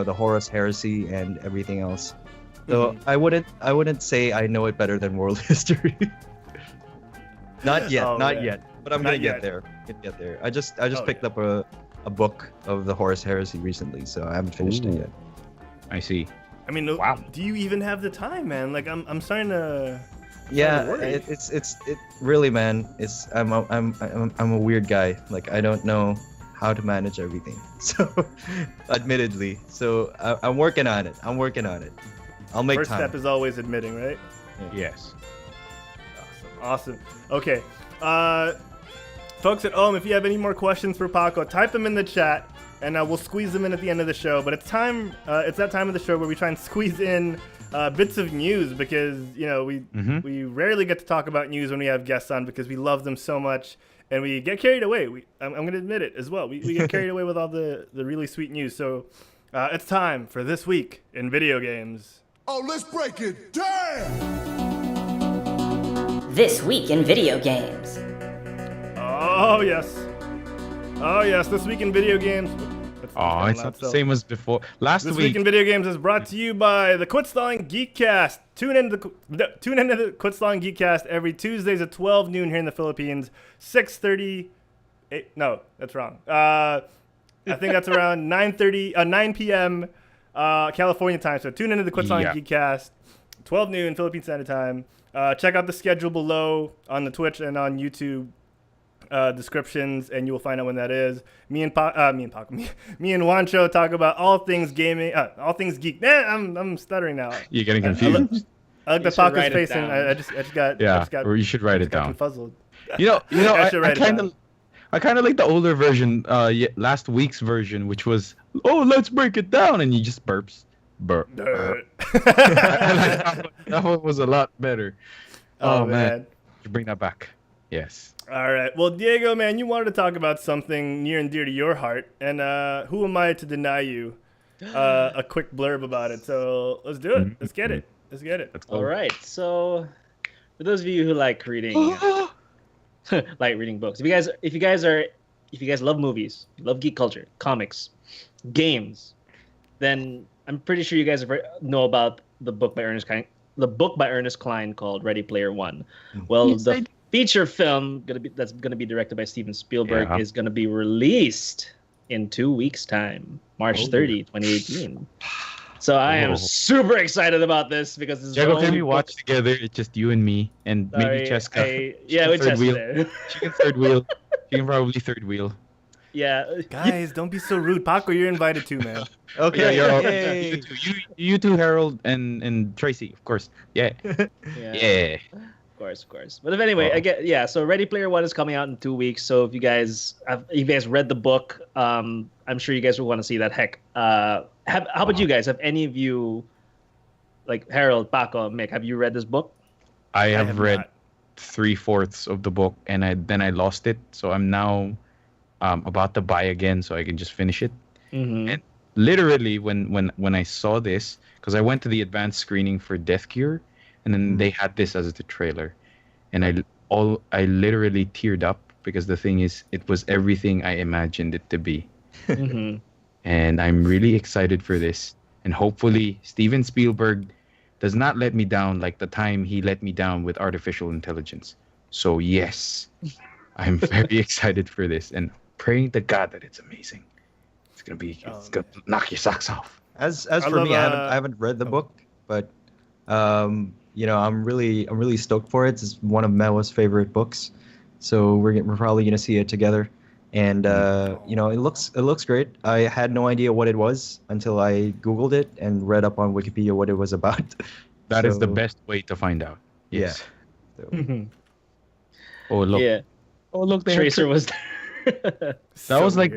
the Horus Heresy and everything else. So I wouldn't say I know it better than world history. Not yet. But I'm gonna get there. I just picked up a book of the Horus Heresy recently, so I haven't finished it yet. I see. I mean, do you even have the time, man? Like I'm starting to. Yeah, it's really, man. I'm a weird guy. Like I don't know how to manage everything. So, admittedly, I'm working on it. I'll make First time. step is always admitting, right? Yes. Awesome. Okay, folks at home, if you have any more questions for Paco, type them in the chat, and we'll squeeze them in at the end of the show. But it's time. It's that time of the show where we try and squeeze in bits of news because we rarely get to talk about news when we have guests on because we love them so much and we get carried away. I'm going to admit it as well. We get carried away with all the really sweet news. So it's time for This Week in Video Games. Oh, let's break it down! This Week in Video Games. Oh yes, This Week in Video Games. Oh, it's not the same as before. This week in Video Games is brought to you by the Quit Stalling Geekcast. Tune into the Quit Stalling Geekcast every Tuesdays at 12 noon here in the Philippines. 6:30. No, that's wrong. I think that's around 9 p.m. California time. So tune into the Quit Stalling Geekcast, 12 noon Philippine Standard Time. Check out the schedule below on the Twitch and on YouTube descriptions, and you will find out when that is. Me and Juancho talk about all things gaming, all things geek. I'm stuttering now. You're getting confused. I looked at Paco's face, and I just got. Or you should write it down. Confuzzled. I kind of I kind of like the older version, last week's version, which was, oh, let's break it down, and he just burps. Burp. That one was a lot better. Oh, man. Bring that back. Yes. All right. Well, Diego, man, you wanted to talk about something near and dear to your heart, and who am I to deny you a quick blurb about it? So let's do it. Let's get it. Let's get it. All right. So, for those of you who like reading, like reading books, if you guys love movies, love geek culture, comics, games, then I'm pretty sure you guys know about the book by Ernest Cline called Ready Player One. Well, Yes, the feature film that's gonna be directed by Steven Spielberg is gonna be released in 2 weeks' time, March 30, 2018. So I am super excited about this because this is Jago, can we watch together? It's just you and me, and maybe Cheska. Yeah, with third wheel. Cheska. She can third wheel. She can probably third wheel. Yeah. Guys, don't be so rude. Paco, you're invited too, man. Okay, Yeah, yay. you two, Harold and Tracy, of course. Yeah. Yeah. Of course. But anyway, so Ready Player One is coming out in 2 weeks. So if you guys read the book, I'm sure you guys will want to see that. Heck, how about you guys? Have any of you, like Harold, Paco, Mick, have you read this book? I have read not. 3/4 of the book, and I lost it. So I'm now about to buy again, so I can just finish it. Mm-hmm. And literally, when I saw this, because I went to the advanced screening for Death Cure, and then they had this as the trailer, and I literally teared up because the thing is, it was everything I imagined it to be. Mm-hmm. And I'm really excited for this, and hopefully Steven Spielberg does not let me down like the time he let me down with artificial intelligence. So yes, I'm very excited for this, and praying to God that it's amazing. It's gonna knock your socks off. As for me, I haven't read the book, but I'm really stoked for it. It's one of Mewa's favorite books, so we're probably gonna see it together. And it looks great. I had no idea what it was until I Googled it and read up on Wikipedia what it was about. That is the best way to find out. Yes. Yeah. Mm-hmm. Oh look. Yeah. Oh look. Tracer was there. That was like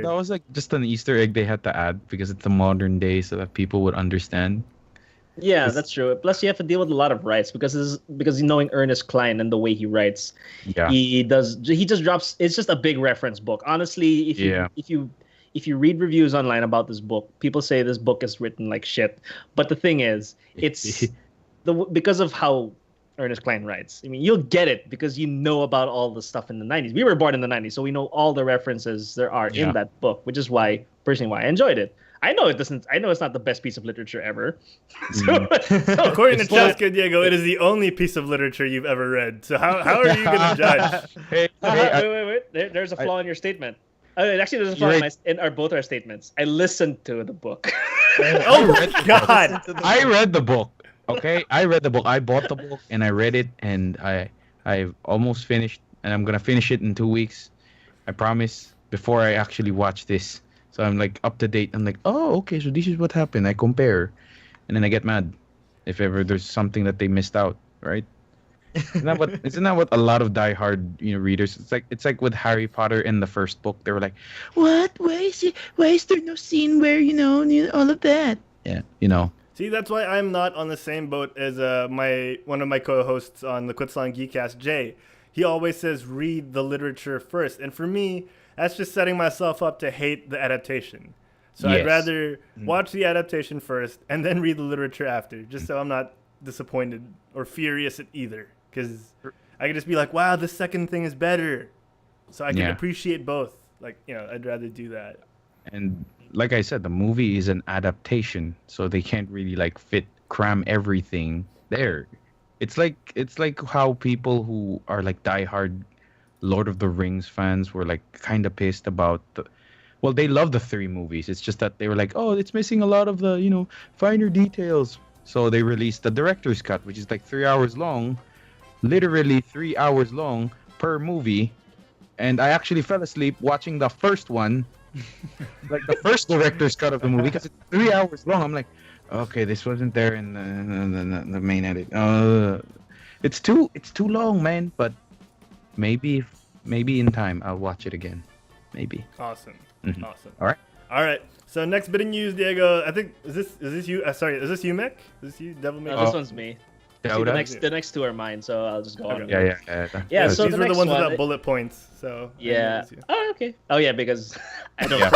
just an Easter egg they had to add because it's a modern day so that people would understand. Yeah, that's true. Plus, you have to deal with a lot of rights because knowing Ernest Cline and the way he writes, he just drops. It's just a big reference book. Honestly, if you read reviews online about this book, people say this book is written like shit. But the thing is, it's because of how Ernest Cline writes. I mean, you'll get it because you know about all the stuff in the 90s. We were born in the 90s, so we know all the references there are in that book, which is why I enjoyed it. I know it's not the best piece of literature ever. According to Cheska, Diego, it is the only piece of literature you've ever read. So how are you going to judge? Wait. There's a flaw in your statement. Actually, there's a flaw in both our statements. I listened to the book. Oh my God! I read the book. Okay, I read the book. I bought the book and I read it, and I almost finished, and I'm gonna finish it in 2 weeks. I promise. Before I actually watch this, so I'm like up to date. I'm like, oh, okay, so this is what happened. I compare, and then I get mad if ever there's something that they missed out, right? Isn't that what a lot of diehard readers? It's like with Harry Potter in the first book. They were like, what? Why is there no scene where all of that? Yeah, See, that's why I'm not on the same boat as one of my co-hosts on the Quitslong Geekcast, Jay. He always says read the literature first, and for me, that's just setting myself up to hate the adaptation. So I'd rather watch the adaptation first and then read the literature after, just so I'm not disappointed or furious at either. Because I could just be like, wow, the second thing is better. So I can appreciate both. Like, I'd rather do that. And like I said, the movie is an adaptation, so they can't really cram everything there. It's like how people who are like diehard Lord of the Rings fans were like kind of pissed about they love the 3 movies. It's just that they were like, oh, it's missing a lot of the finer details. So they released the director's cut, which is like 3 hours long, literally 3 hours long per movie. And I actually fell asleep watching the first one. Like the first director's cut of the movie because it's 3 hours long. I'm like, okay, this wasn't there in the main edit. It's too long, man. But maybe in time I'll watch it again. maybe. Awesome. Mhm. Awesome. All right. All right. So next bit of news, Diego. I think is this you? Sorry, is this you, Mick? Is this you, Devil May No, Cry? this one's me. See, Dota? the next two are mine, so I'll just go on. Okay. Yeah. Yeah, so these the were the next ones one, without bullet points. So I knew it Yeah. was you. Oh, okay. Oh, yeah, because I don't Yeah.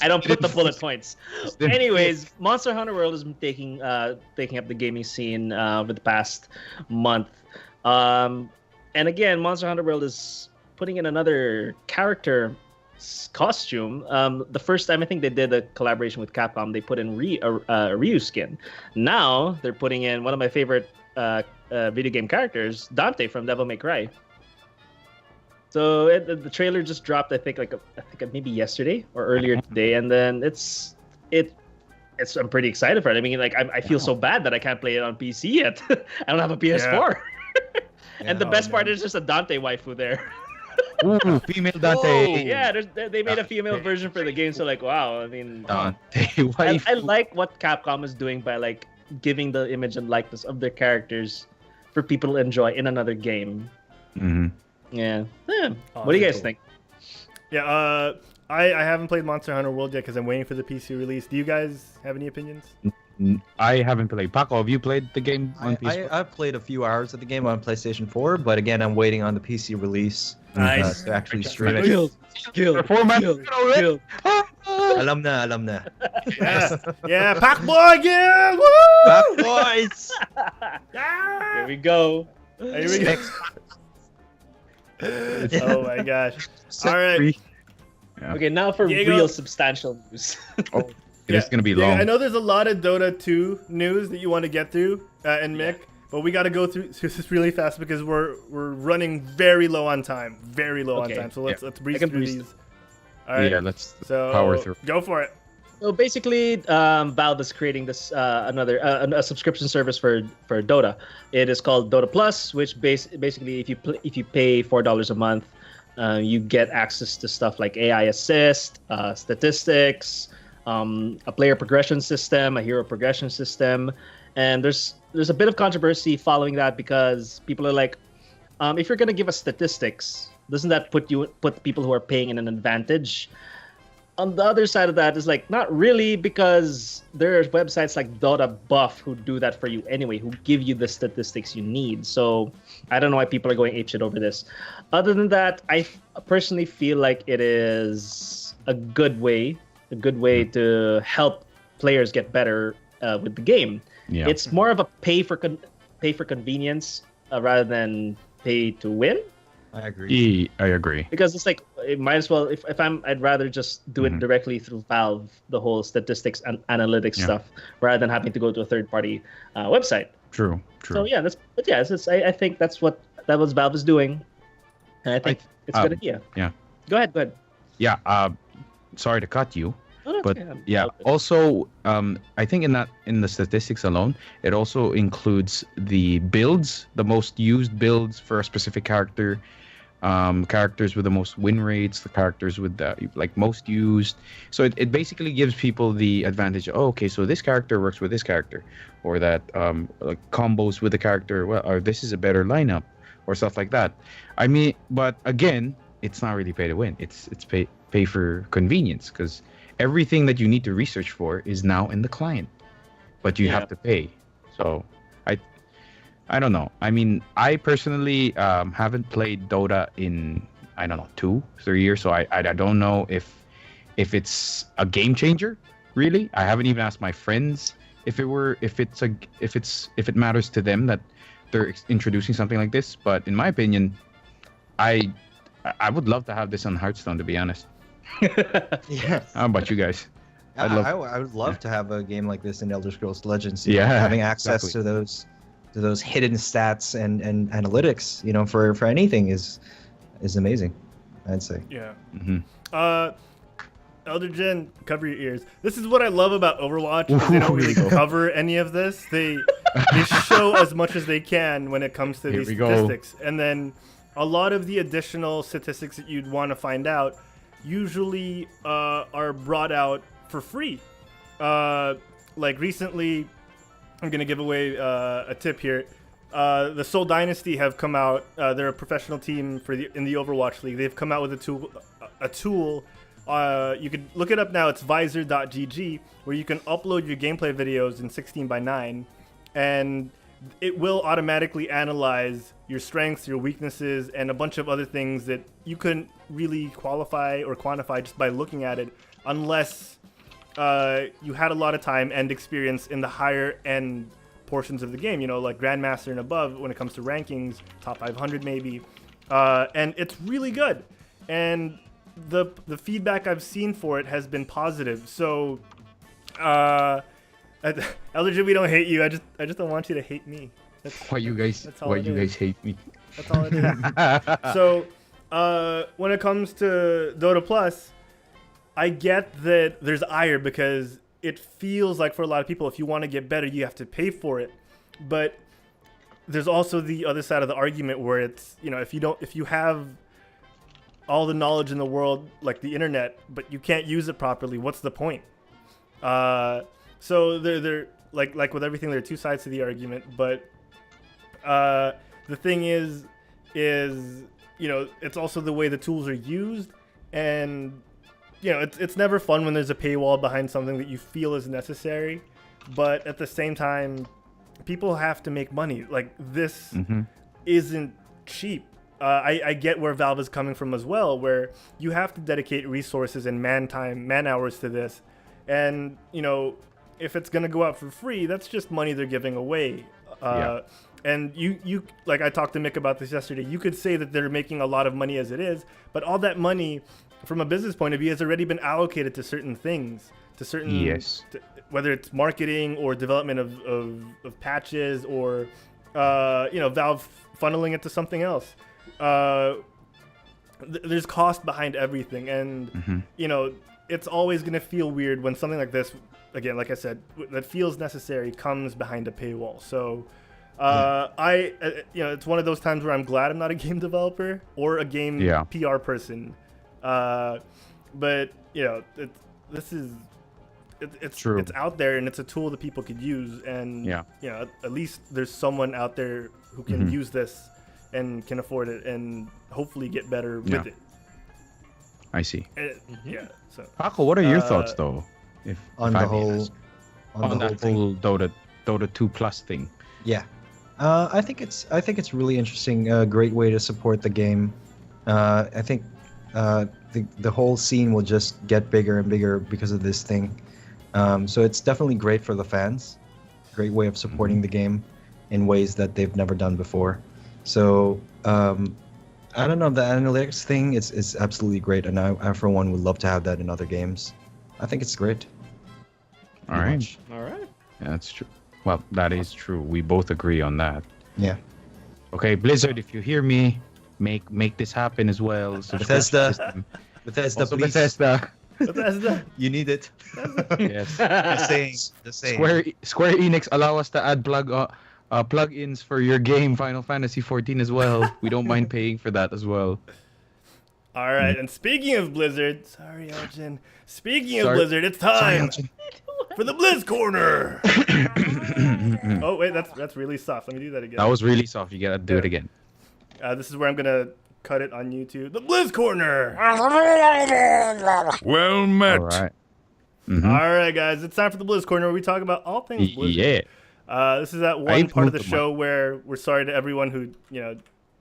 I don't put the bullet points. Anyways, Monster Hunter World has been taking up the gaming scene over the past month. And again, Monster Hunter World is putting in another character costume. The first time I think they did a collaboration with Capcom, they put in Ryu skin. Now they're putting in one of my favorite video game characters, Dante from Devil May Cry. So the trailer just dropped, I think maybe yesterday or earlier today, and then it's I'm pretty excited for it. I mean, like I feel so bad that I can't play it on PC yet. I don't have a PS4. And the best part is just a Dante waifu there. Ooh, female Dante. Yeah, they made a female version for the game, so like, wow. I mean, Dante. I like what Capcom is doing by like giving the image and likeness of their characters for people to enjoy in another game. Mm-hmm. Yeah. Oh, What do you guys cool. think? Yeah. I haven't played Monster Hunter World yet because I'm waiting for the PC release. Do you guys have any opinions? I haven't played. Paco, have you played the game on PS4? I've played a few hours of the game on PlayStation 4, but again, I'm waiting on the PC release Nice. to actually stream it. Kill. Alam na. Yeah, Pac Boy again! Woo! Back boys! Here we go. Here we go. Oh my gosh. All right. Yeah. Okay, now for Diego. real substantial news. Oh, it's gonna be Diego, long. I know there's a lot of Dota 2 news that you want to get through, and Mick, but we got to go through this really fast because we're running very low on time. Very low Okay. on time. So let's breeze can through breeze these. All right. Yeah, let's So power through. go for it. So basically, Valve is creating this a subscription service for Dota. It is called Dota Plus, which basically if you pay $4 a month, you get access to stuff like AI assist, statistics, a player progression system, a hero progression system, and there's a bit of controversy following that because people are like, if you're gonna give us statistics, doesn't that put people who are paying in an advantage? On the other side of that is like, not really, because there are websites like Dota Buff who do that for you anyway, who give you the statistics you need. So I don't know why people are going apeshit over this. Other than that, I personally feel like it is a good way to help players get better with the game. Yeah. It's more of a pay for convenience rather than pay to win. I agree. I agree. Because it's like, it might as well, I'd rather just do it directly through Valve, the whole statistics and analytics stuff, rather than having to go to a third-party website. True. So yeah, I think that was Valve is doing, and I think it's a good idea. Yeah. Go ahead. Yeah. Sorry to cut you. Oh, that's But okay. yeah, also I think in the statistics alone, it also includes the builds, the most used builds for a specific character, characters with the most win rates, the characters with the most used. So it basically gives people the advantage. Oh, okay, so this character works with this character, or that combos with the character. Well, or this is a better lineup, or stuff like that. I mean, but again, it's not really pay to win. It's pay for convenience, because everything that you need to research for is now in the client, but you have to pay. So I don't know. I mean, I personally haven't played Dota in 2-3 years, so I don't know if it's a game changer. Really, I haven't even asked my friends if it matters to them that they're introducing something like this. But in my opinion, I would love to have this on Hearthstone, to be honest. Yeah. How about you guys? I would love to have a game like this in Elder Scrolls Legends. Yeah, having access exactly. to those hidden stats and analytics, for anything is amazing, I'd say. Yeah. Mm-hmm. Elder Gen, cover your ears. This is what I love about Overwatch, is they don't really cover any of this. They show as much as they can when it comes to these statistics. And then a lot of the additional statistics that you'd want to find out usually are brought out for free. Like recently, I'm going to give away a tip here. The Seoul Dynasty have come out. They're a professional team in the Overwatch League. They've come out with a tool. a tool. You could look it up now. It's visor.gg, where you can upload your gameplay videos in 16:9, and it will automatically analyze your strengths, your weaknesses, and a bunch of other things that you couldn't really qualify or quantify just by looking at it, unless you had a lot of time and experience in the higher end portions of the game, like Grandmaster and above when it comes to rankings, top 500 maybe. And it's really good. And the feedback I've seen for it has been positive. So, Elder, we don't hate you. I just don't want you to hate me. Why you guys hate me? That's all it is. So, when it comes to Dota Plus, I get that there's ire because it feels like for a lot of people, if you want to get better, you have to pay for it. But there's also the other side of the argument where it's, if you have all the knowledge in the world, like the internet, but you can't use it properly, what's the point? So they're like with everything, there are two sides to the argument. But the thing is, it's also the way the tools are used, and it's never fun when there's a paywall behind something that you feel is necessary. But at the same time, people have to make money. Like, this isn't cheap. I get where Valve is coming from as well, where you have to dedicate resources and man hours to this. And, if it's going to go out for free, that's just money they're giving away. And you like, I talked to Mick about this yesterday, you could say that they're making a lot of money as it is, but all that money from a business point of view has already been allocated to certain things, to certain, whether it's marketing or development of patches or, Valve funneling it to something else. There's cost behind everything, and it's always going to feel weird when something like this, again, like I said, that feels necessary comes behind a paywall. So it's one of those times where I'm glad I'm not a game developer or a game PR person. But it's true. It's out there, and it's a tool that people could use, and at least there's someone out there who can use this and can afford it and hopefully get better with it. I see. So Paco, what are your thoughts though? On the whole Dota 2 Plus thing. Yeah. I think it's really interesting. A great way to support the game. I think the whole scene will just get bigger and bigger because of this thing. So it's definitely great for the fans. Great way of supporting the game in ways that they've never done before. So I don't know, the analytics thing is absolutely great, and I for one would love to have that in other games. I think it's great. All right. Yeah, that's true. Well, that is true. We both agree on that. Yeah. Okay, Blizzard, if you hear me, make this happen as well. Bethesda, please. Bethesda. You need it. Yes. The same. Square Enix allow us to add plug-ins for your game Final Fantasy 14 as well. We don't mind paying for that as well. All right, and speaking of Blizzard, sorry, Elgin. Speaking of Blizzard, it's time for the Blizz Corner. Oh wait, that's really soft. Let me do that again. That was really soft. You gotta do it again. This is where I'm gonna cut it on YouTube. The Blizz Corner. Well met. All right. All right, guys, it's time for the Blizz Corner, where we talk about all things Blizzard. Yeah. This is that one part of the show where we're sorry to everyone who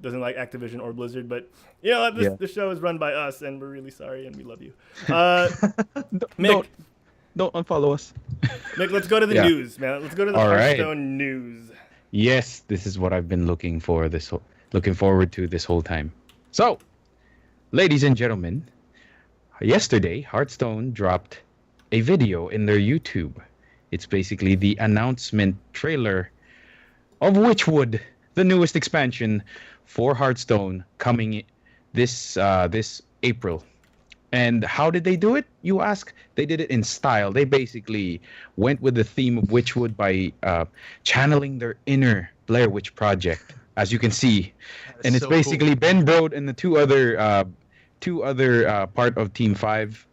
doesn't like Activision or Blizzard, but this show is run by us, and we're really sorry, and we love you. Mick, don't unfollow us. Mick, let's go to the news, man. Let's go to the Hearthstone news. Yes, this is what I've been looking forward to this whole time. So, ladies and gentlemen, yesterday Hearthstone dropped a video in their YouTube. It's basically the announcement trailer of Witchwood, the newest expansion for Hearthstone, coming this April. And how did they do it, you ask? They did it in style. They basically went with the theme of Witchwood by channeling their inner Blair Witch Project, as you can see. And it's basically cool. Ben Brode and the two other part of Team 5.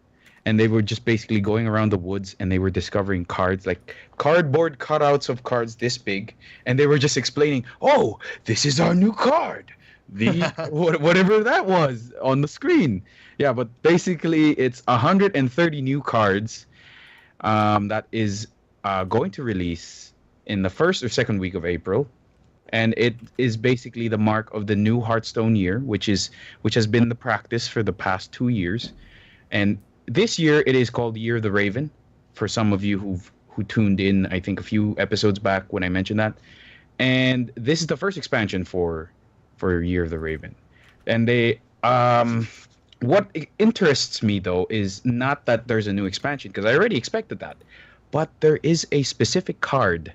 And they were just basically going around the woods, and they were discovering cards, like cardboard cutouts of cards this big. And they were just explaining, oh, this is our new card. the whatever that was on the screen. Yeah, but basically it's 130 new cards that is going to release in the first or second week of April. And it is basically the mark of the new Hearthstone year, which has been the practice for the past 2 years. And this year it is called Year of the Raven. For some of you who tuned in, I think a few episodes back when I mentioned that. And this is the first expansion for Year of the Raven. And they what interests me though is not that there's a new expansion, because I already expected that, but there is a specific card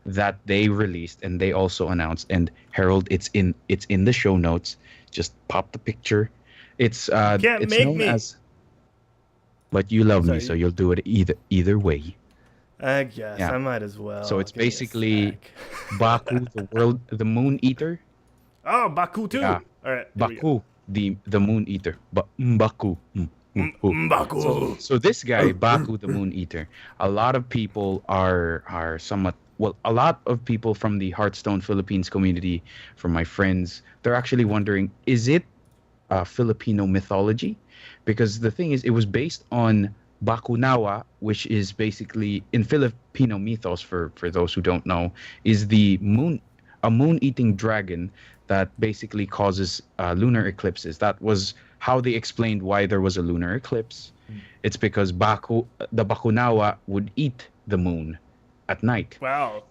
that they released and they also announced. And Harold, it's in the show notes. Just pop the picture. It's known as. But you love me, so you'll do it either way. I guess I might as well. So it's basically Baku, the Moon Eater. Oh, Baku too. Yeah. All right. Baku, the Moon Eater. Baku. Baku. So this guy, Baku, the Moon Eater. A lot of people are somewhat. Well, a lot of people from the Hearthstone Philippines community, from my friends, they're actually wondering, is it Filipino mythology? Because the thing is, it was based on Bakunawa, which is basically in Filipino mythos, for those who don't know, is a moon-eating dragon that basically causes lunar eclipses. That was how they explained why there was a lunar eclipse. It's because the Bakunawa would eat the moon at night. Wow.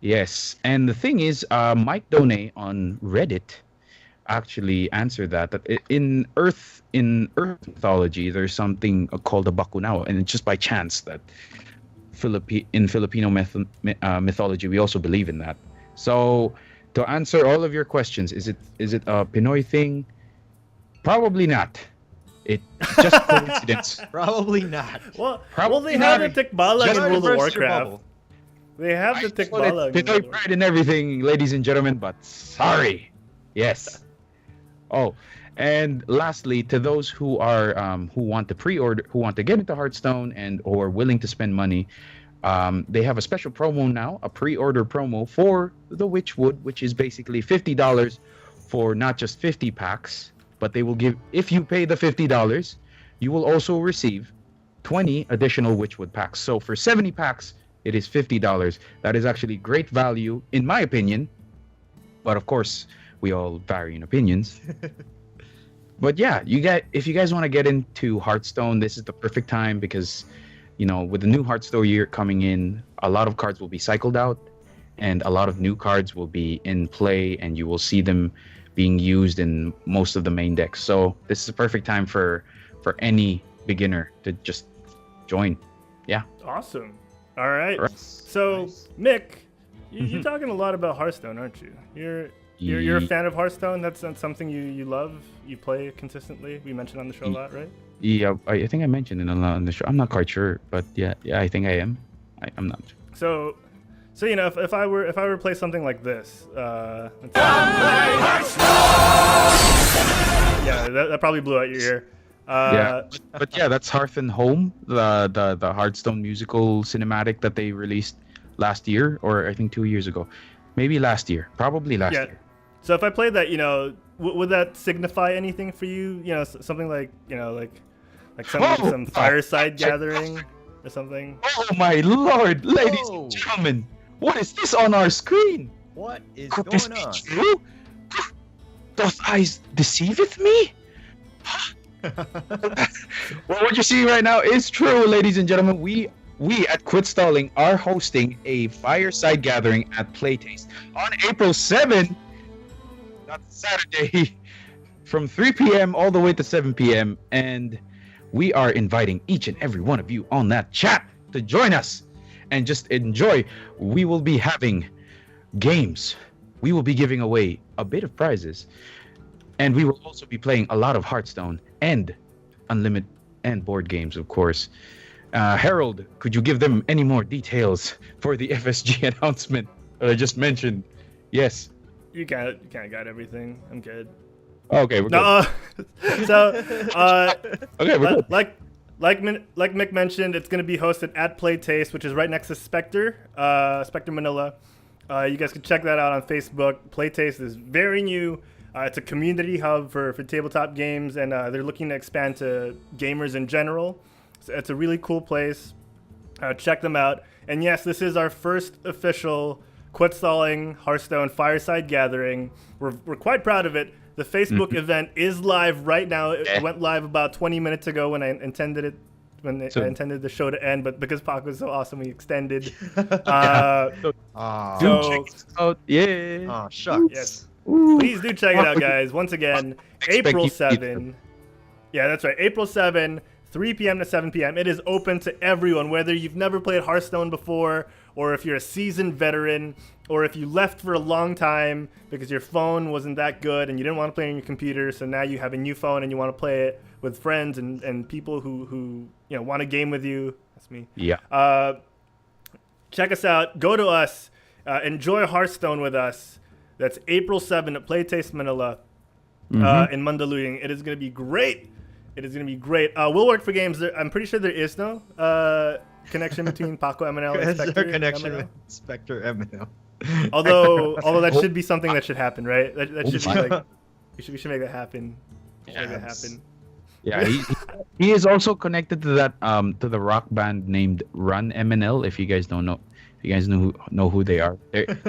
Yes, and the thing is, Mike Donay on Reddit actually answered that in Earth mythology there's something called a Bakunawa, and it's just by chance that in Filipino mythology we also believe in that. So to answer all of your questions, is it a Pinoy thing? Probably not. It just coincidence. Probably not. Well, Probably they have not. the Tikbalang Just in World of burst your Warcraft. bubble. They have the Tikbalang. Pinoy pride and everything, ladies and gentlemen, but sorry. Yes. Oh, and lastly, to those who are who want to pre-order, who want to get into Hearthstone and or willing to spend money, they have a special promo now, a pre-order promo for the Witchwood, which is basically $50 for not just 50 packs, but they will give, if you pay the $50, you will also receive 20 additional Witchwood packs. So for 70 packs, it is $50. That is actually great value, in my opinion. But of course, we all vary in opinions. But yeah, if you guys want to get into Hearthstone, this is the perfect time, because, you know, with the new Hearthstone year coming in, a lot of cards will be cycled out and a lot of new cards will be in play, and you will see them being used in most of the main decks. So this is a perfect time for any beginner to just join. Yeah. Awesome. All right. Right. So, Mick, you're talking a lot about Hearthstone, aren't you? You're a fan of Hearthstone? That's something you love? You play consistently? We mentioned on the show a lot, right? Yeah, I think I mentioned it on the show. I'm not quite sure, but yeah, I think I am. I'm not. So you know, if I were to play something like this, yeah, that probably blew out your ear. Yeah, but yeah, that's Hearth and Home, the Hearthstone musical cinematic that they released last year, or I think 2 years ago, maybe last year, probably last year. So if I played that, you know, would that signify anything for you? You know, something like, you know, like some fireside gathering or something. Oh my lord, ladies and gentlemen, what is this on our screen? What is Could going this be on? true? Doth eyes deceiveth me? Well, what you're seeing right now is true, ladies and gentlemen. We at Quit Stalling are hosting a fireside gathering at Playtaste on April 7th. That's Saturday, from 3 p.m. all the way to 7 p.m. And we are inviting each and every one of you on that chat to join us and just enjoy. We will be having games. We will be giving away a bit of prizes. And we will also be playing a lot of Hearthstone and Unlimited and board games, of course. Harold, could you give them any more details for the FSG announcement that I just mentioned? Yes. You kind of got everything. I'm good. Okay, we're good. No, Okay, we're good. like Mick mentioned, it's going to be hosted at Playtaste, which is right next to Spectre Manila. You guys can check that out on Facebook. Playtaste is very new. It's a community hub for tabletop games, and they're looking to expand to gamers in general. So it's a really cool place. Check them out. And yes, this is our first official Quit Stalling Hearthstone Fireside Gathering. We're quite proud of it. The Facebook event is live right now. It went live about 20 minutes ago when I intended it. I intended the show to end, but because Paco was so awesome, we extended. Oh, yeah. oh shucks. Yes. Please do check it out, guys. Once again, April 7. Yeah, that's right. April 7, 3 p.m. to 7 p.m. It is open to everyone, whether you've never played Hearthstone before, or if you're a seasoned veteran, or if you left for a long time because your phone wasn't that good and you didn't want to play on your computer, so now you have a new phone and you want to play it with friends and people who want to game with you. That's me. Yeah. Check us out. Go to us. Enjoy Hearthstone with us. That's April 7 at Playtaste Manila in Mandaluyong. It is going to be great. It is going to be great. We'll work for games. I'm pretty sure there is no connection between PacoMNL and Is there Spectre a connection MNL? with Spectre MNL? Although that should be something that should happen, right? That should be like we should make that happen. Make that happen. Yeah, he is also connected to that to the rock band named Run MNL. If you guys don't know, if you guys know who they are.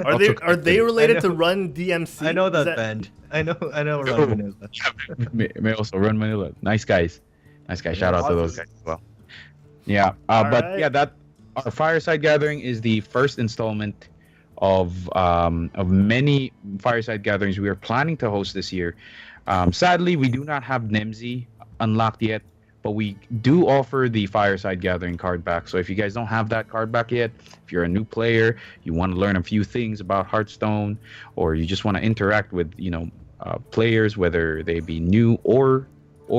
Are they related to Run DMC? I know that band. I know Run Manila. May also Run Manila. Nice guys. Shout out to those guys as well. Yeah, but right. yeah, that our Fireside Gathering is the first installment of many Fireside Gatherings we are planning to host this year. Sadly, we do not have Nemzi unlocked yet, but we do offer the Fireside Gathering card back. So if you guys don't have that card back yet, if you're a new player, you want to learn a few things about Hearthstone, or you just want to interact with players, whether they be new or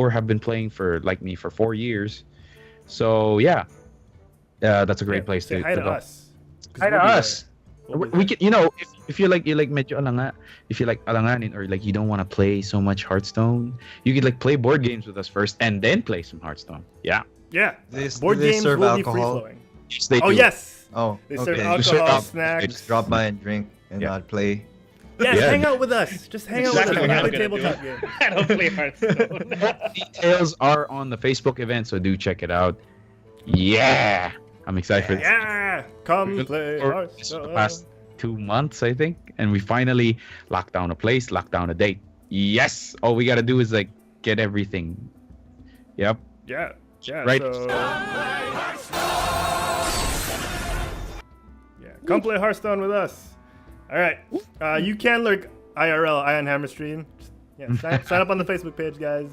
have been playing for, like me, for 4 years. So yeah, that's a great place say to hi to go. us. Hi to us. We'll be We can, if you're like medyo alanga, if you like alanganin, or like you don't want to play so much Hearthstone, you could like play board games with us first and then play some Hearthstone. Yeah. Yeah. Do Board they games serve will alcohol? be free flowing. Yes, they Oh do. yes. Oh, They serve okay. alcohol, serve snacks. Just drop by and drink and Yeah. not play. Yes, Yeah. hang out with us. Just hang out with us. Exactly We're what gonna I'm play gonna tabletop do. games. I don't play Hearthstone. Details are on the Facebook event, so do check it out. Yeah, I'm excited for this. Yeah, come play For the Hearthstone. past 2 months, I think, and we finally locked down a place, locked down a date. Yes, all we gotta do is like get everything. Yep. Yeah. Right. So... Yeah, come play Hearthstone with us. All right. You can lurk IRL Iron Hammer stream. Sign up on the Facebook page, guys.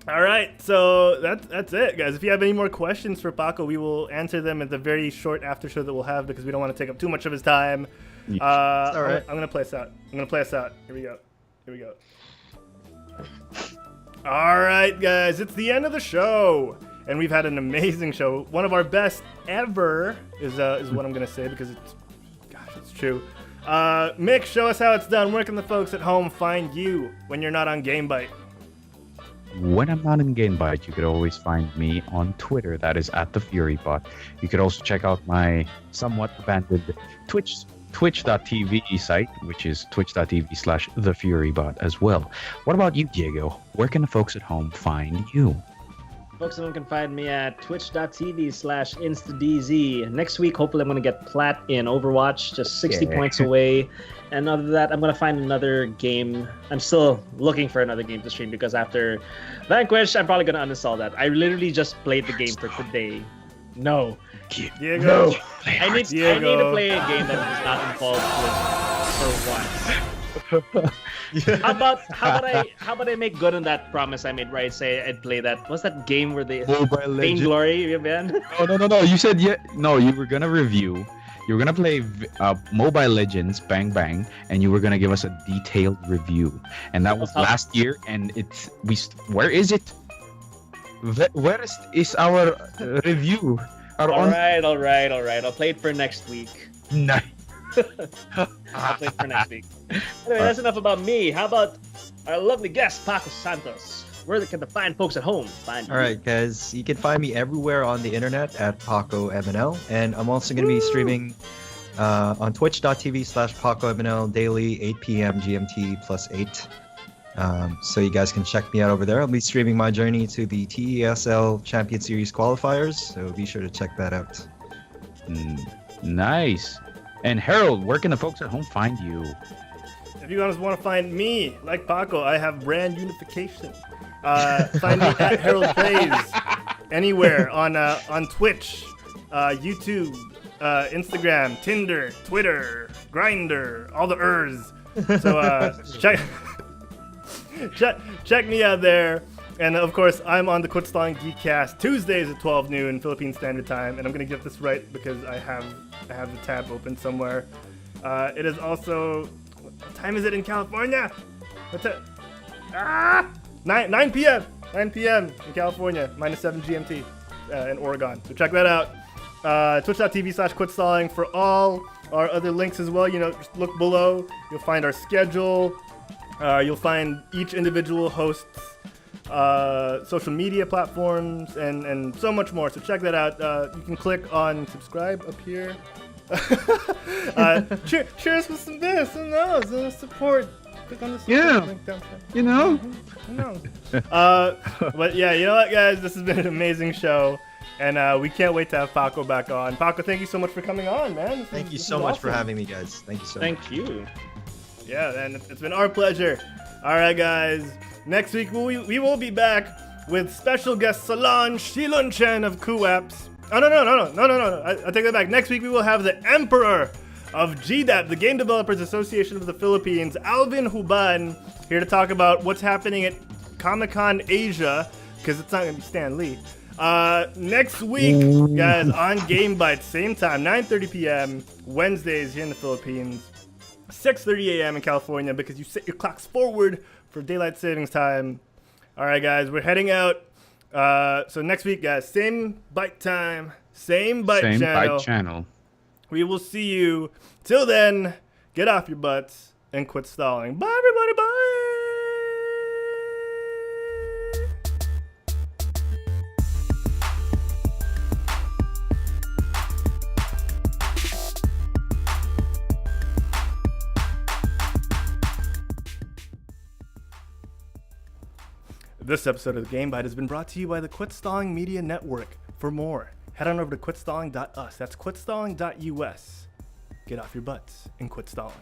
All right, so that's it, guys. If you have any more questions for Paco, we will answer them at the very short after show that we'll have because we don't want to take up too much of his time. all right. I'm gonna play us out. Here we go. All right, guys, it's the end of the show, and we've had an amazing show. One of our best ever is what I'm gonna say because it's true. Mick, show us how it's done. Where can the folks at home find you when you're not on GameByte? When I'm not in GameByte, you could always find me on Twitter. That is at the FuryBot. You could also check out my somewhat abandoned Twitch.tv site, which is twitch.tv/thefurybot as well. What about you, Diego? Where can the folks at home find you? Folks, everyone can find me at twitch.tv/instadz. Next week, hopefully, I'm going to get plat in Overwatch, just 60 points away. And other than that, I'm going to find another game. I'm still looking for another game to stream because after Vanquish, I'm probably going to uninstall that. I literally just played the game for today. No. Diego. I need to play a game that does not involve Blizz for once. How about I make good on that promise I made, right? Say I'd play that. What's that game where they Mobile Vainglory, man? No. You said no. You were gonna review. You were gonna play Mobile Legends, Bang Bang, and you were gonna give us a detailed review. And that was last year. And where is it? Where is our review? All right. I'll play it for next week. Nice. I'll play it for next week. Anyway, that's enough about me. How about our lovely guest, Paco Santos? Where can the fine folks at home find you? All right, guys. You can find me everywhere on the internet at PacoMNL, and I'm also going to be streaming On twitch.tv/PacoMNL daily, 8 p.m. GMT +8. So you guys can check me out over there. I'll be streaming my journey to the TESL Champion Series qualifiers, so be sure to check that out. Nice. And Harold, where can the folks at home find you? If you guys want to find me, like Paco, I have brand unification. Find me at Herald Plays anywhere on Twitch, YouTube, Instagram, Tinder, Twitter, Grindr, all the So check me out there. And of course, I'm on the Quit Stalling Geekcast Tuesdays at 12 noon Philippine Standard Time, and I'm gonna get this right because I have the tab open somewhere. It is also, what time is it in California? 9 p.m. 9 p.m. in California, -7 GMT in Oregon. So check that out. Twitch.tv/quitstalling for all our other links as well. Just look below. You'll find our schedule. You'll find each individual host's social media platforms and so much more. So check that out. You can click on subscribe up here. Cheer us with some this and those support. Click on the support link down there. But yeah, you know what, guys? This has been an amazing show, and we can't wait to have Paco back on. Paco, thank you so much for coming on, man. Thank you so much for having me, guys. Thank you so much. Thank you. Yeah, and it's been our pleasure. All right, guys. Next week we will be back with special guest Solange Shilunchen of Kuaps. Oh no! I take that back. Next week we will have the Emperor of GDAP, the Game Developers Association of the Philippines, Alvin Huban, here to talk about what's happening at Comic-Con Asia, because it's not going to be Stan Lee. Next week, guys, on GameByte, same time, 9:30 p.m., Wednesdays here in the Philippines, 6:30 a.m. in California, because you set your clocks forward for daylight savings time. All right, guys, we're heading out. So next week, guys, same Byte time, same Byte channel. We will see you. Till then, get off your butts and quit stalling. Bye, everybody. Bye. This episode of the GameByte has been brought to you by the Quit Stalling Media Network. For more, head on over to quitstalling.us. That's quitstalling.us. Get off your butts and quit stalling.